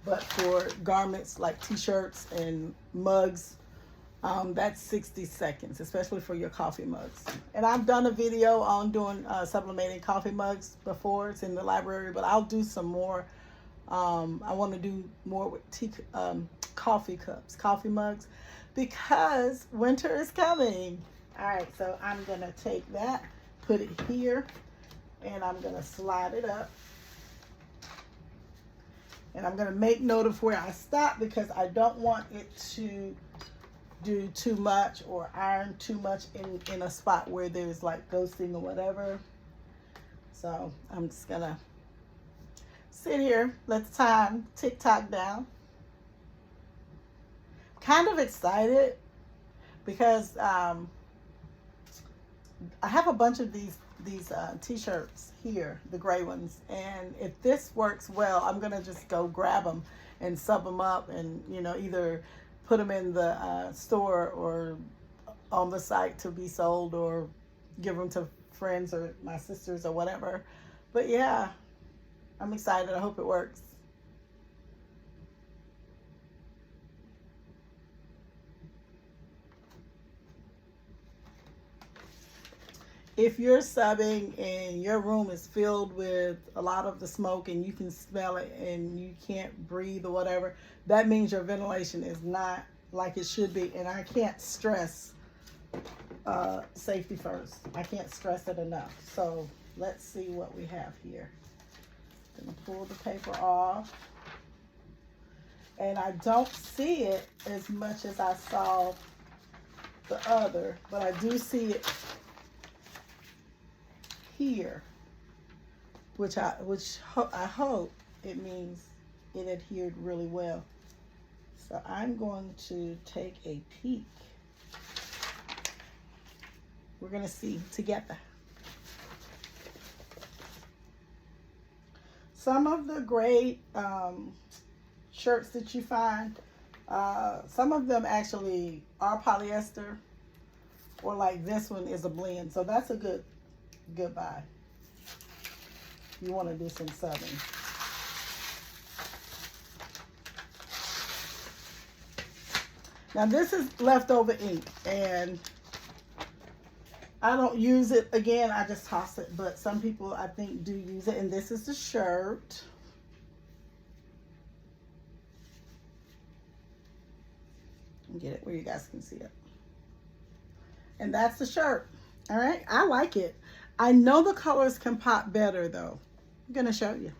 But for garments like t-shirts and mugs, that's 60 seconds, especially for your coffee mugs. And I've done a video on doing sublimating coffee mugs before. It's in the library, but I'll do some more. I want to do more with coffee cups, coffee mugs, because winter is coming. All right, so I'm going to take that, put it here, and I'm going to slide it up. And I'm going to make note of where I stop because I don't want it to do too much or iron too much in a spot where there's like ghosting or whatever. So I'm just going to sit here, let the time tick-tock down. Kind of excited because I have a bunch of these t-shirts here, the gray ones, and if this works well, I'm gonna just go grab them and sub them up and, you know, either put them in the store or on the site to be sold or give them to friends or my sisters or whatever. But yeah, I'm excited. I hope it works. If you're subbing and your room is filled with a lot of the smoke and you can smell it and you can't breathe or whatever, that means your ventilation is not like it should be. And I can't stress safety first. I can't stress it enough. So let's see what we have here. I'm gonna pull the paper off. And I don't see it as much as I saw the other, but I do see it here, which I hope it means it adhered really well. So I'm going to take a peek. We're going to see together. Some of the gray shirts that you find, some of them actually are polyester, or like this one is a blend. So that's a good buy. You want to do some subbing. Now this is leftover ink and I don't use it. Again, I just toss it, but some people I think do use it. And this is the shirt. Get it where you guys can see it. And that's the shirt. All right, I like it. I know the colors can pop better though. I'm gonna show you.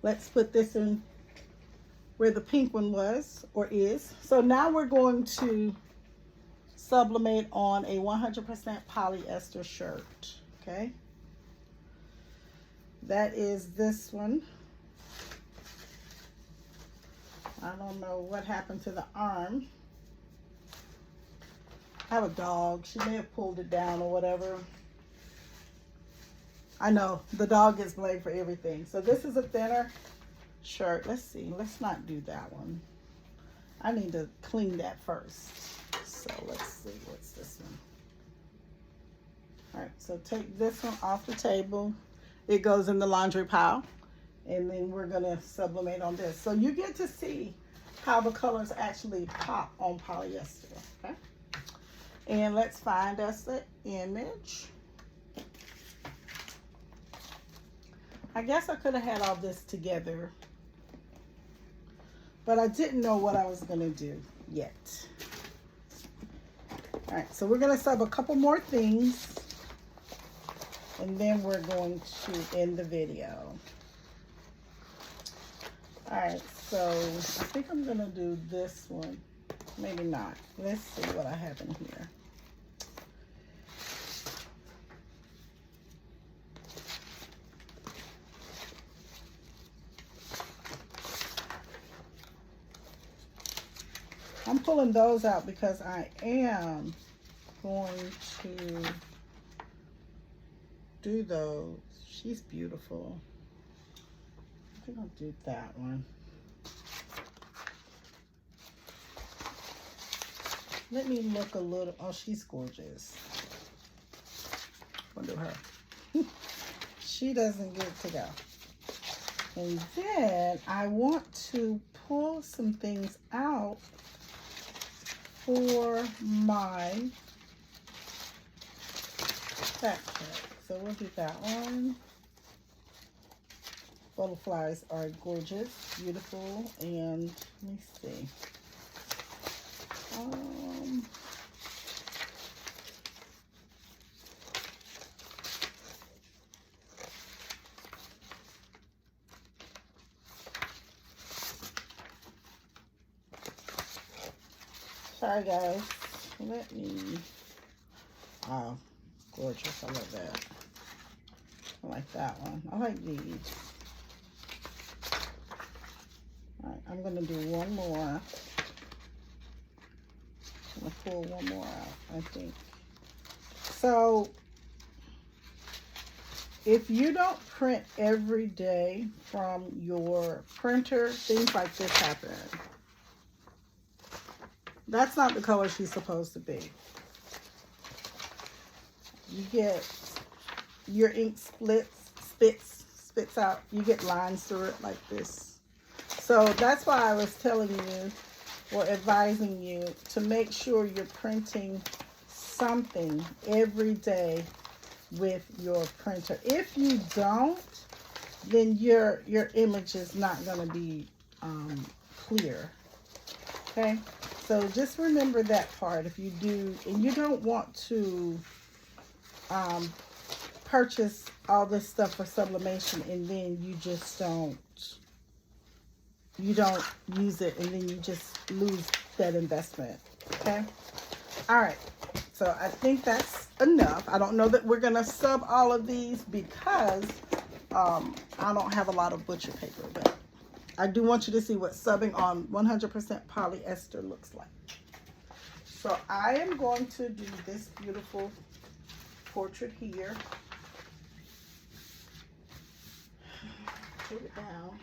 Let's put this in where the pink one was or is. So now we're going to sublimate on a 100% polyester shirt, okay? That is this one. I don't know what happened to the arm. I have a dog. She may have pulled it down or whatever. I know, the dog gets blamed for everything. So this is a thinner shirt. Let's see. Let's not do that one. I need to clean that first. So let's see. What's this one? All right. So take this one off the table. It goes in the laundry pile. And then we're going to sublimate on this. So you get to see how the colors actually pop on polyester. Okay. And let's find us an image. I guess I could have had all this together, but I didn't know what I was going to do yet. All right, so we're going to sub a couple more things, and then we're going to end the video. All right, so I think I'm going to do this one. Maybe not. Let's see what I have in here. I'm pulling those out because I am going to do those. She's beautiful. I think I'll do that one. Let me look a little. Oh, she's gorgeous. I'll do her. She doesn't get to go. And then I want to pull some things out for my backpack. So we'll do that one. Butterflies are gorgeous, beautiful, and let me see. Sorry guys, let me, oh, gorgeous, I love that. I like that one, I like these. All right, I'm gonna do one more. I'm gonna pull one more out, I think. So, if you don't print every day from your printer, things like this happen. That's not the color she's supposed to be. You get your ink spits out. You get lines through it like this. So that's why I was telling you or advising you to make sure you're printing something every day with your printer. If you don't, then your image is not going to be clear. Okay, so just remember that part. If you do, and you don't want to purchase all this stuff for sublimation and then you just don't use it and then you just lose that investment. Okay, all right, so I think that's enough. I don't know that we're gonna sub all of these because I don't have a lot of butcher paper, but I do want you to see what subbing on 100% polyester looks like. So I am going to do this beautiful portrait here. Put it down.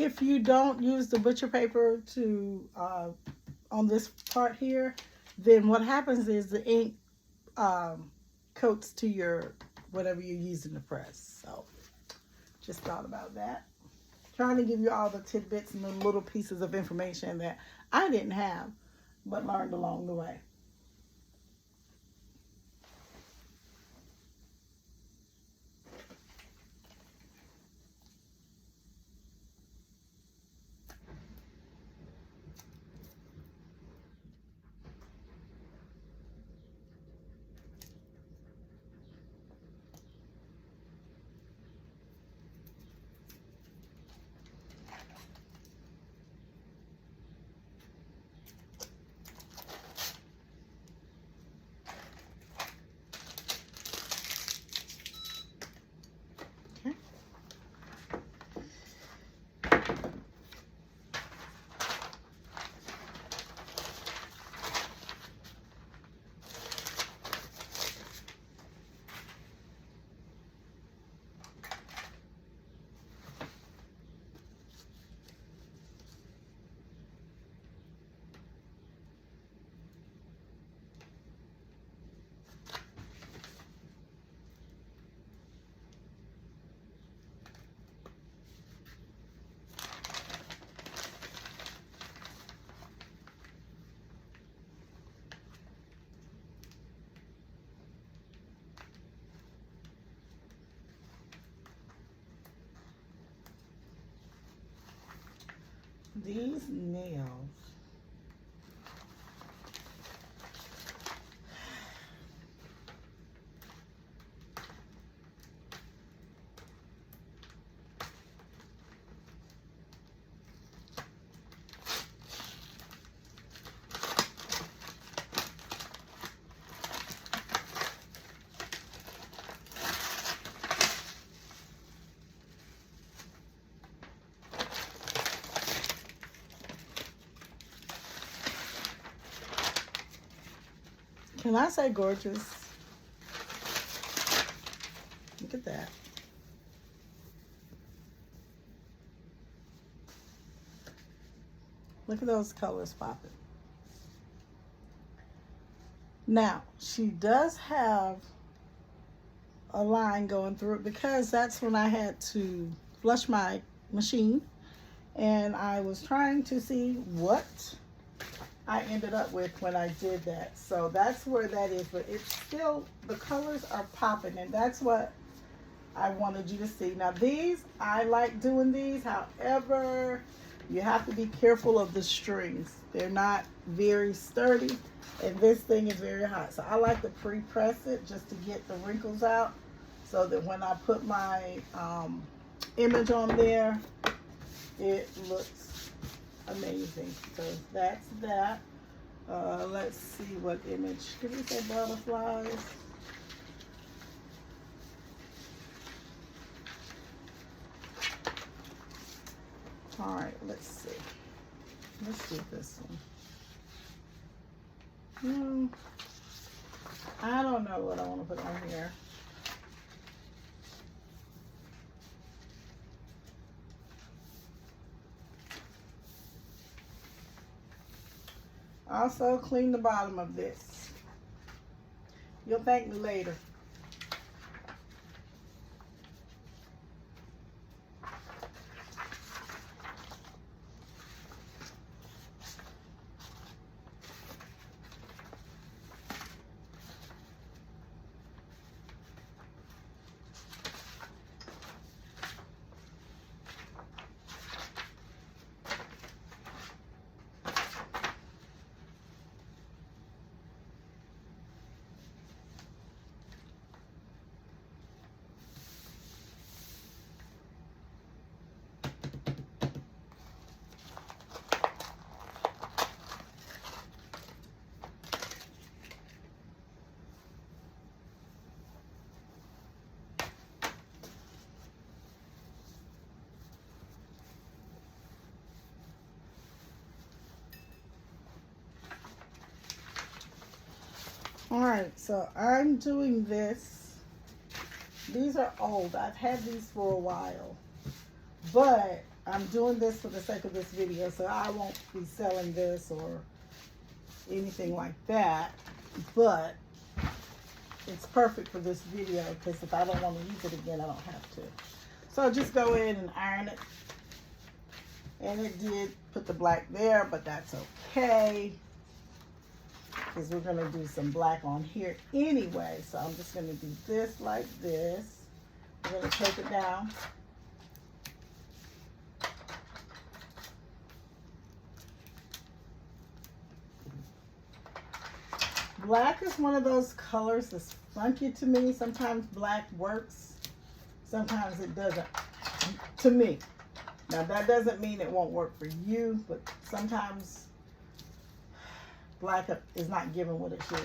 if you don't use the butcher paper to on this part here, then what happens is the ink coats to your whatever you're using to press. So just thought about that. Trying to give you all the tidbits and the little pieces of information that I didn't have, but learned along the way. These nails. Can I say gorgeous? Look at that. Look at those colors popping. Now, she does have a line going through it because that's when I had to flush my machine, and I was trying to see what I ended up with when I did that. So that's where that is, but it's still, the colors are popping, and that's what I wanted you to see. Now these, I like doing these, however, you have to be careful of the strings. They're not very sturdy, and this thing is very hot. So I like to pre-press it just to get the wrinkles out, so that when I put my image on there, it looks amazing. So that's that. Let's see what image. Did we say butterflies? All right, let's see. Let's do this one. I don't know what I want to put on here. Also, clean the bottom of this. You'll thank me later. All right, so I'm doing this. These are old. I've had these for a while, but I'm doing this for the sake of this video, so I won't be selling this or anything like that, but it's perfect for this video because if I don't want to use it again, I don't have to. So just go in and iron it. And it did put the black there, but that's okay because we're going to do some black on here anyway. So I'm just going to do this like this. We're going to take it down. Black is one of those colors that's funky to me. Sometimes black works, sometimes it doesn't, to me. Now that doesn't mean it won't work for you, but sometimes black is not giving what it should.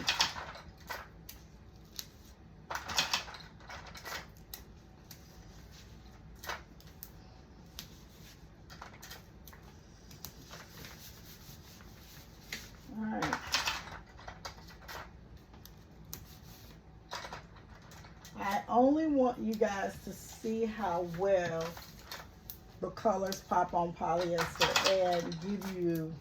All right. I only want you guys to see how well the colors pop on polyester and give you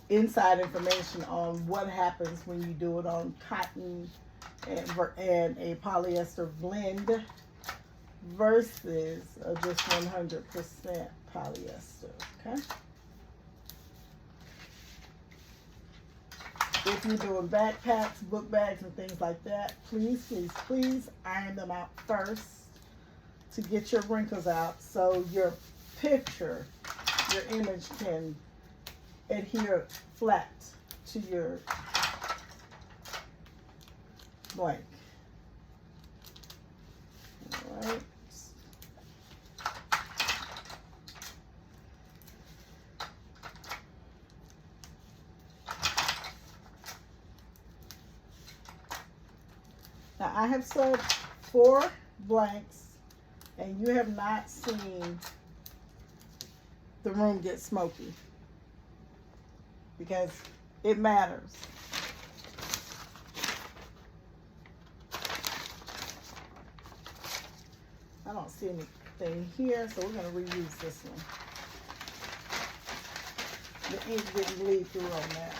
inside information on what happens when you do it on cotton and a polyester blend versus just 100% polyester, okay? If you're doing backpacks, book bags, and things like that, please, please, please iron them out first to get your wrinkles out so your picture, your image can adhere flat to your blank. All right. Now I have sold 4 blanks and you have not seen the room get smoky because it matters. I don't see anything here, so we're going to reuse this one. The ink didn't bleed through on that.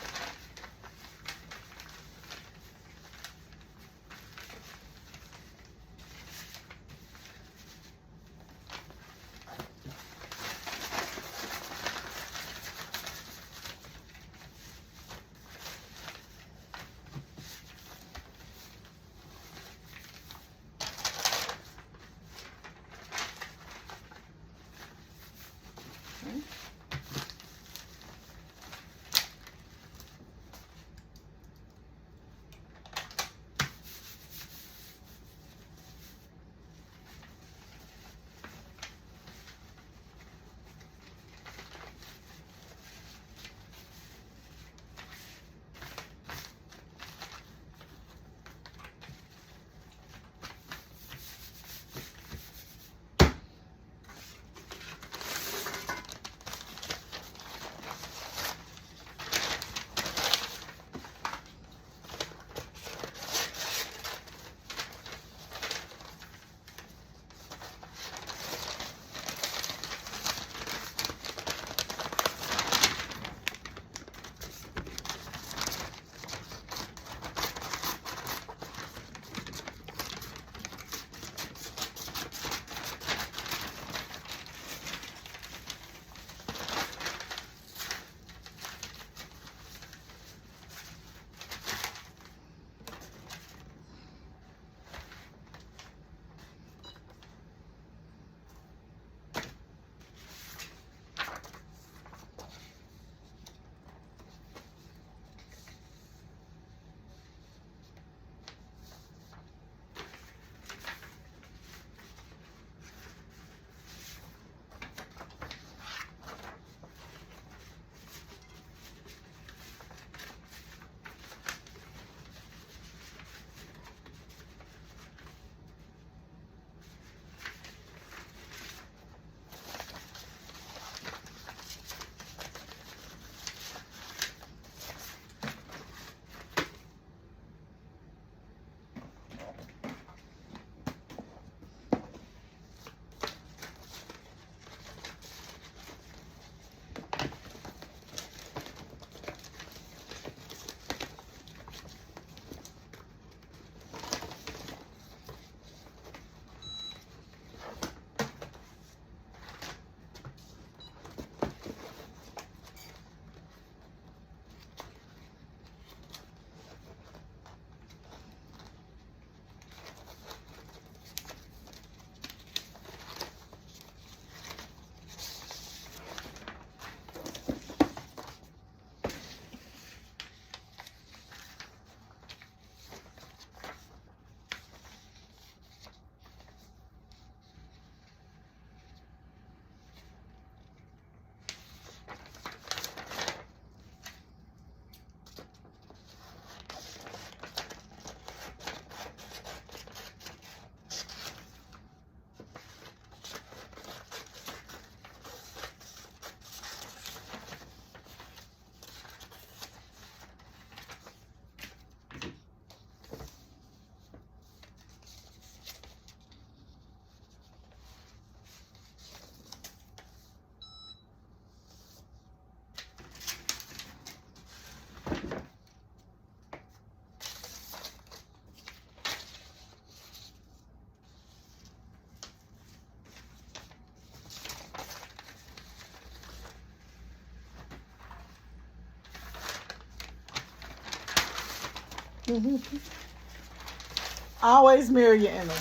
Always mirror your image.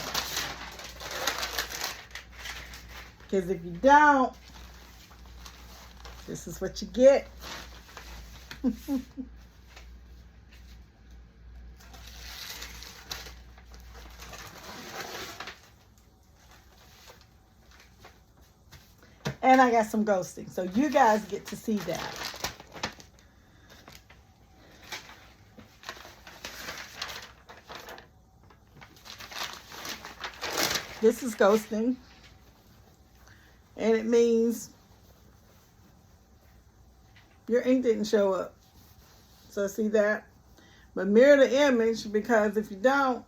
Because if you don't, this is what you get. And I got some ghosting. So you guys get to see that. This is ghosting. And it means your ink didn't show up. So see that? But mirror the image, because if you don't,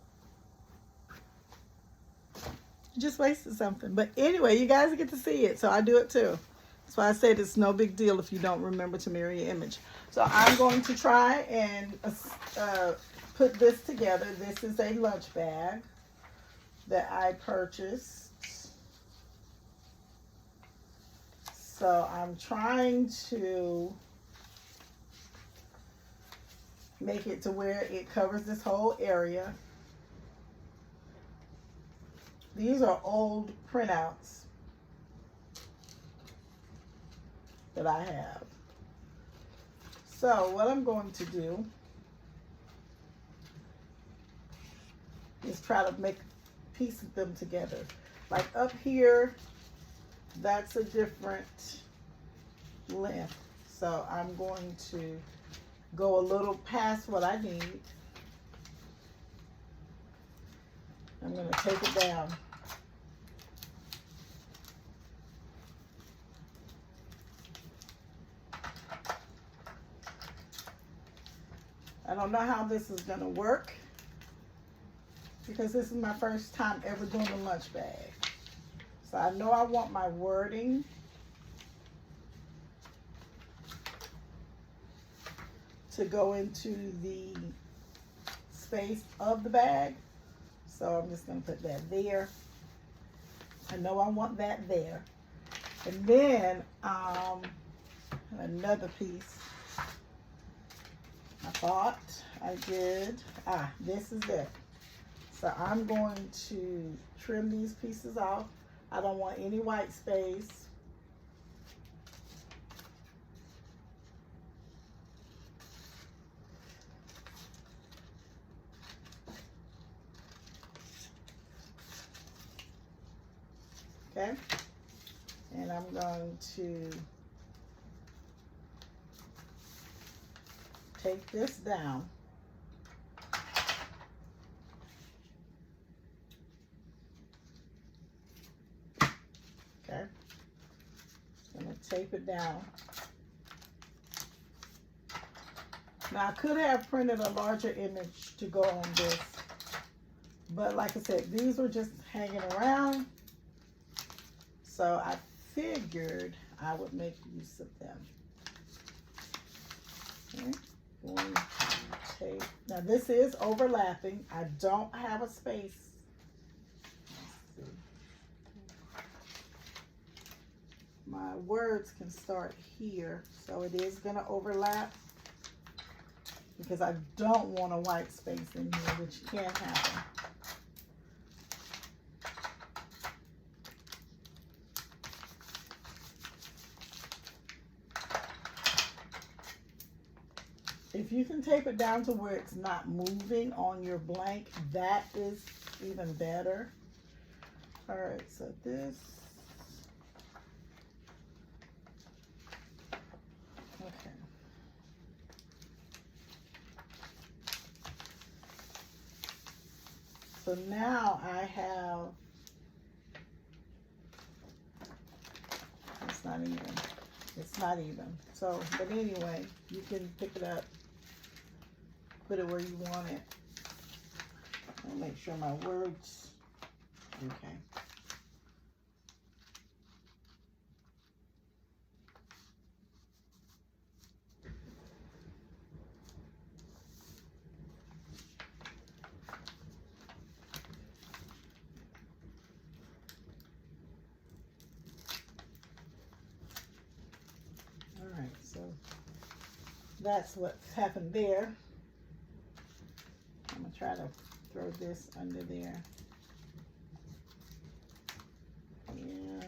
you just wasted something. But anyway, you guys get to see it. So I do it too. That's why I said it's no big deal if you don't remember to mirror your image. So I'm going to try and put this together. This is a lunch bag that I purchased. So I'm trying to make it to where it covers this whole area. These are old printouts that I have. So what I'm going to do is try to make pieces of them together. Like up here, that's a different length. So I'm going to go a little past what I need. I'm going to take it down. I don't know how this is going to work because this is my first time ever doing a lunch bag. So I know I want my wording to go into the space of the bag. So I'm just going to put that there. I know I want that there. And then another piece. I thought I did. This is it. So I'm going to trim these pieces off. I don't want any white space. Okay, and I'm going to take this down. Okay, I'm going to tape it down. Now I could have printed a larger image to go on this, but like I said, these were just hanging around. So I figured I would make use of them. Okay. Going to tape. Now this is overlapping. I don't have a space. My words can start here, so it is going to overlap because I don't want a white space in here, which can happen. If you can tape it down to where it's not moving on your blank, that is even better. All right, so this. Okay. So now I have, it's not even. So, but anyway, you can pick it up. Put it where you want it. I'll make sure my words, okay. All right, so that's what happened there. I'm going to try to throw this under there. And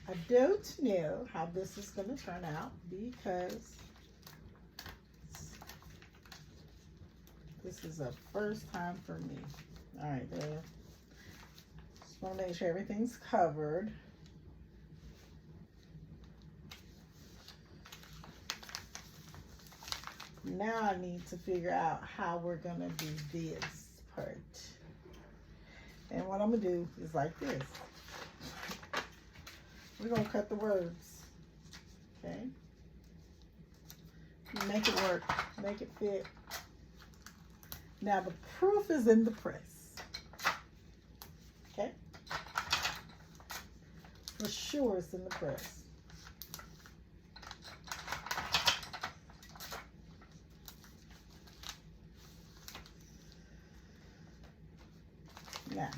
I don't know how this is going to turn out because this is a first time for me. All right, there. Just want to make sure everything's covered. Now I need to figure out how we're going to do this part. And what I'm going to do is like this. We're going to cut the words. Okay? Make it work. Make it fit. Now the proof is in the press. Okay? For sure it's in the press. Now,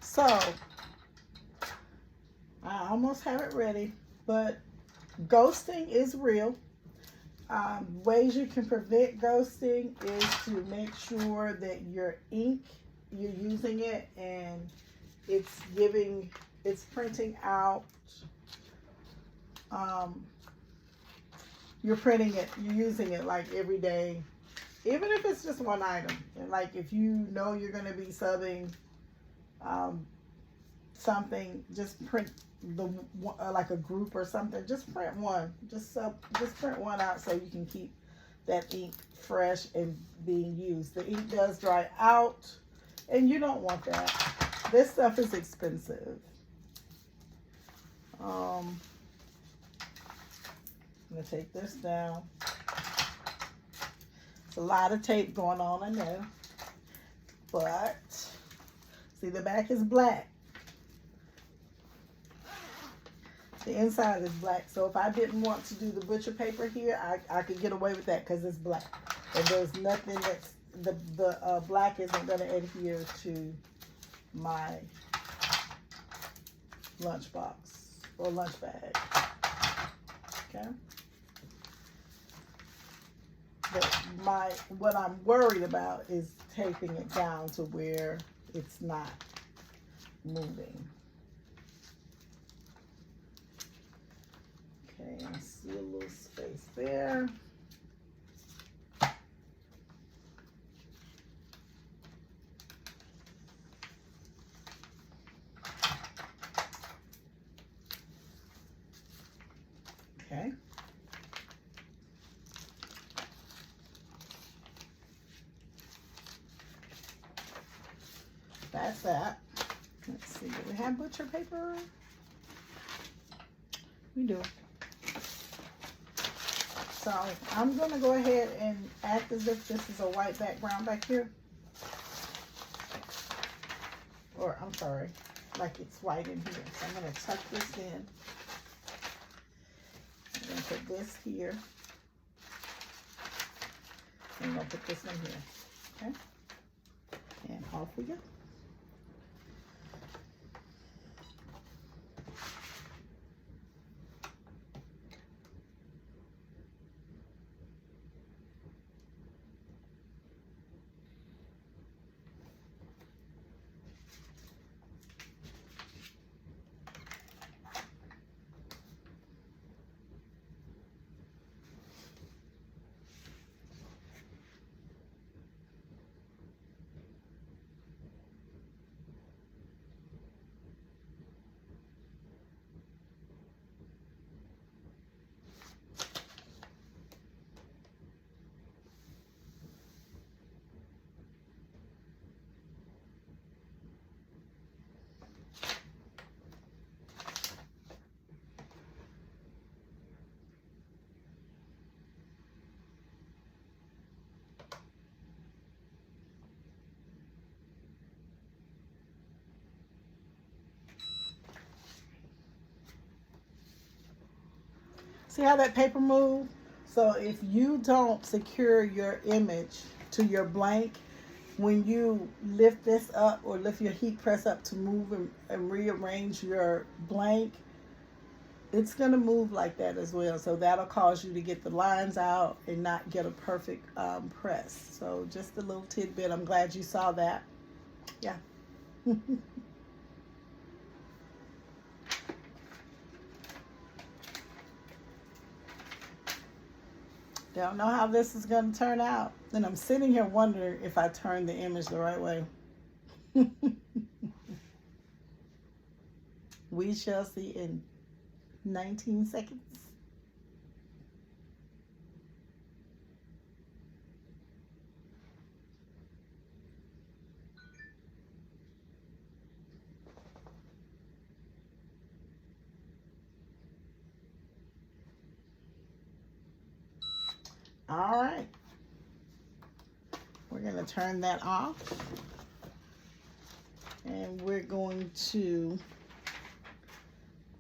so I almost have it ready, but ghosting is real. Ways you can prevent ghosting is to make sure that your ink, you're using it and it's printing out. You're printing it, you're using it like every day, even if it's just one item. And like if you know you're going to be subbing something, just print the like a group or something. Just print one. Just print one out so you can keep that ink fresh and being used. The ink does dry out, and you don't want that. This stuff is expensive. I'm gonna take this down. It's a lot of tape going on, I know, but see, the back is black. The inside is black. So if I didn't want to do the butcher paper here, I could get away with that because it's black. And there's nothing that's, the black isn't going to adhere to my lunchbox or lunch bag. Okay? But what I'm worried about is taping it down to where it's not moving. Okay, I see a little space there. that's that. Let's see, do we have butcher paper? We do. So I'm going to go ahead and act as if this is a white background back here. Or, I'm sorry, like it's white in here. So I'm going to tuck this in. I'm going to put this here. And I'm going to put this in here. Okay? And off we go. See how that paper moved? So if you don't secure your image to your blank, when you lift this up or lift your heat press up to move and rearrange your blank, it's going to move like that as well. So that'll cause you to get the lines out and not get a perfect press. So just a little tidbit. I'm glad you saw that. Yeah. Don't know how this is going to turn out. And I'm sitting here wondering if I turned the image the right way. We shall see in 19 seconds. All right. We're going to turn that off. And we're going to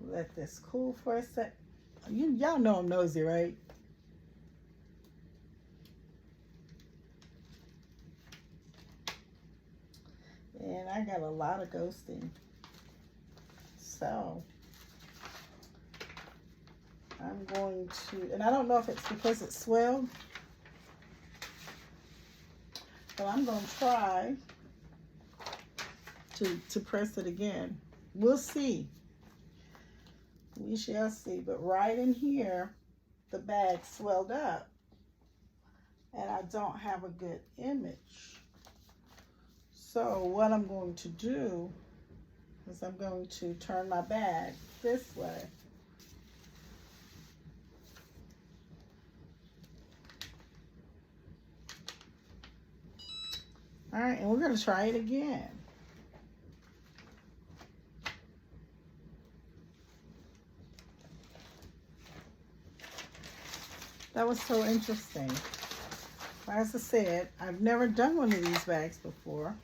let this cool for a sec. Y'all know I'm nosy, right? And I got a lot of ghosting. So I'm going to, and I don't know if it's because it swelled, but I'm going to try to press it again. We'll see. We shall see. But right in here, the bag swelled up, and I don't have a good image. So what I'm going to do is I'm going to turn my bag this way. All right, and we're going to try it again. That was so interesting. As I said, I've never done one of these bags before.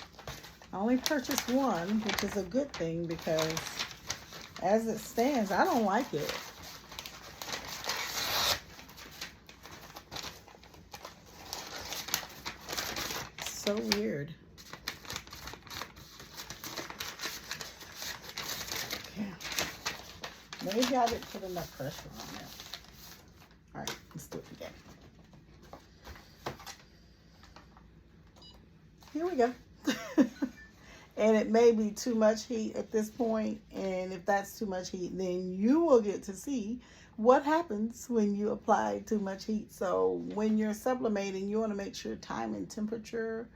I only purchased one, which is a good thing because as it stands, I don't like it. So weird. Okay. Maybe I didn't put enough pressure on it. All right, let's do it again. Here we go. And it may be too much heat at this point, and if that's too much heat, then you will get to see what happens when you apply too much heat. So when you're sublimating, you want to make sure time and temperature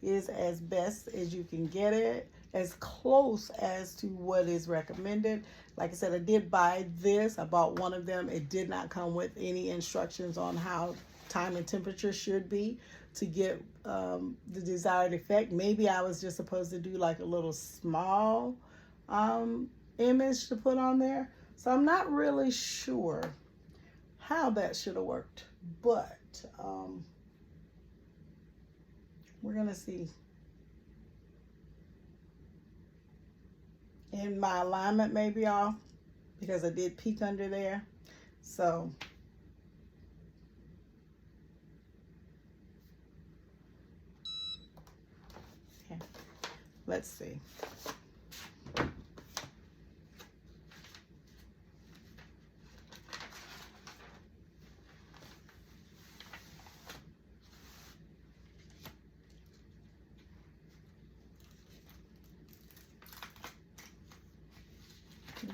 is as best as you can get it, as close as to what is recommended. Like I said, I did buy this. I bought one of them. It did not come with any instructions on how time and temperature should be. to get the desired effect. Maybe I was just supposed to do like a little small image to put on there. So I'm not really sure how that should have worked, but we're gonna see. And my alignment may be off because I did peek under there. So okay, let's see.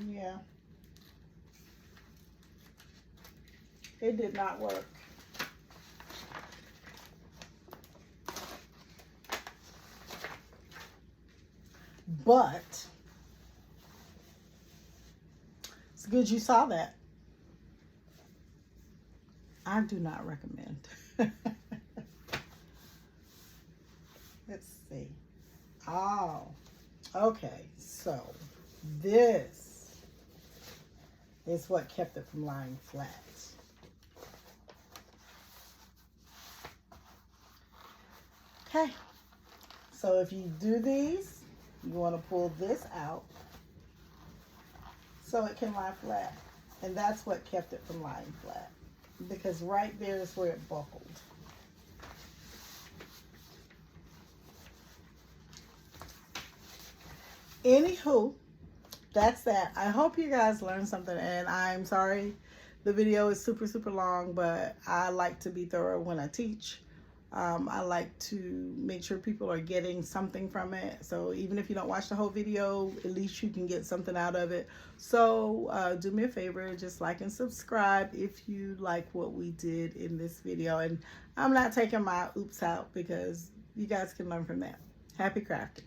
Yeah, it did not work. But it's good you saw that. I do not recommend. Let's see. Oh, okay. So this is what kept it from lying flat. Okay. So if you do these, you want to pull this out so it can lie flat. And that's what kept it from lying flat, because right there is where it buckled. Anywho, that's that. I hope you guys learned something, and I'm sorry the video is super long, but I like to be thorough when I teach. I like to make sure people are getting something from it. So even if you don't watch the whole video, at least you can get something out of it. So do me a favor, just like and subscribe if you like what we did in this video. And I'm not taking my oops out because you guys can learn from that. Happy crafting.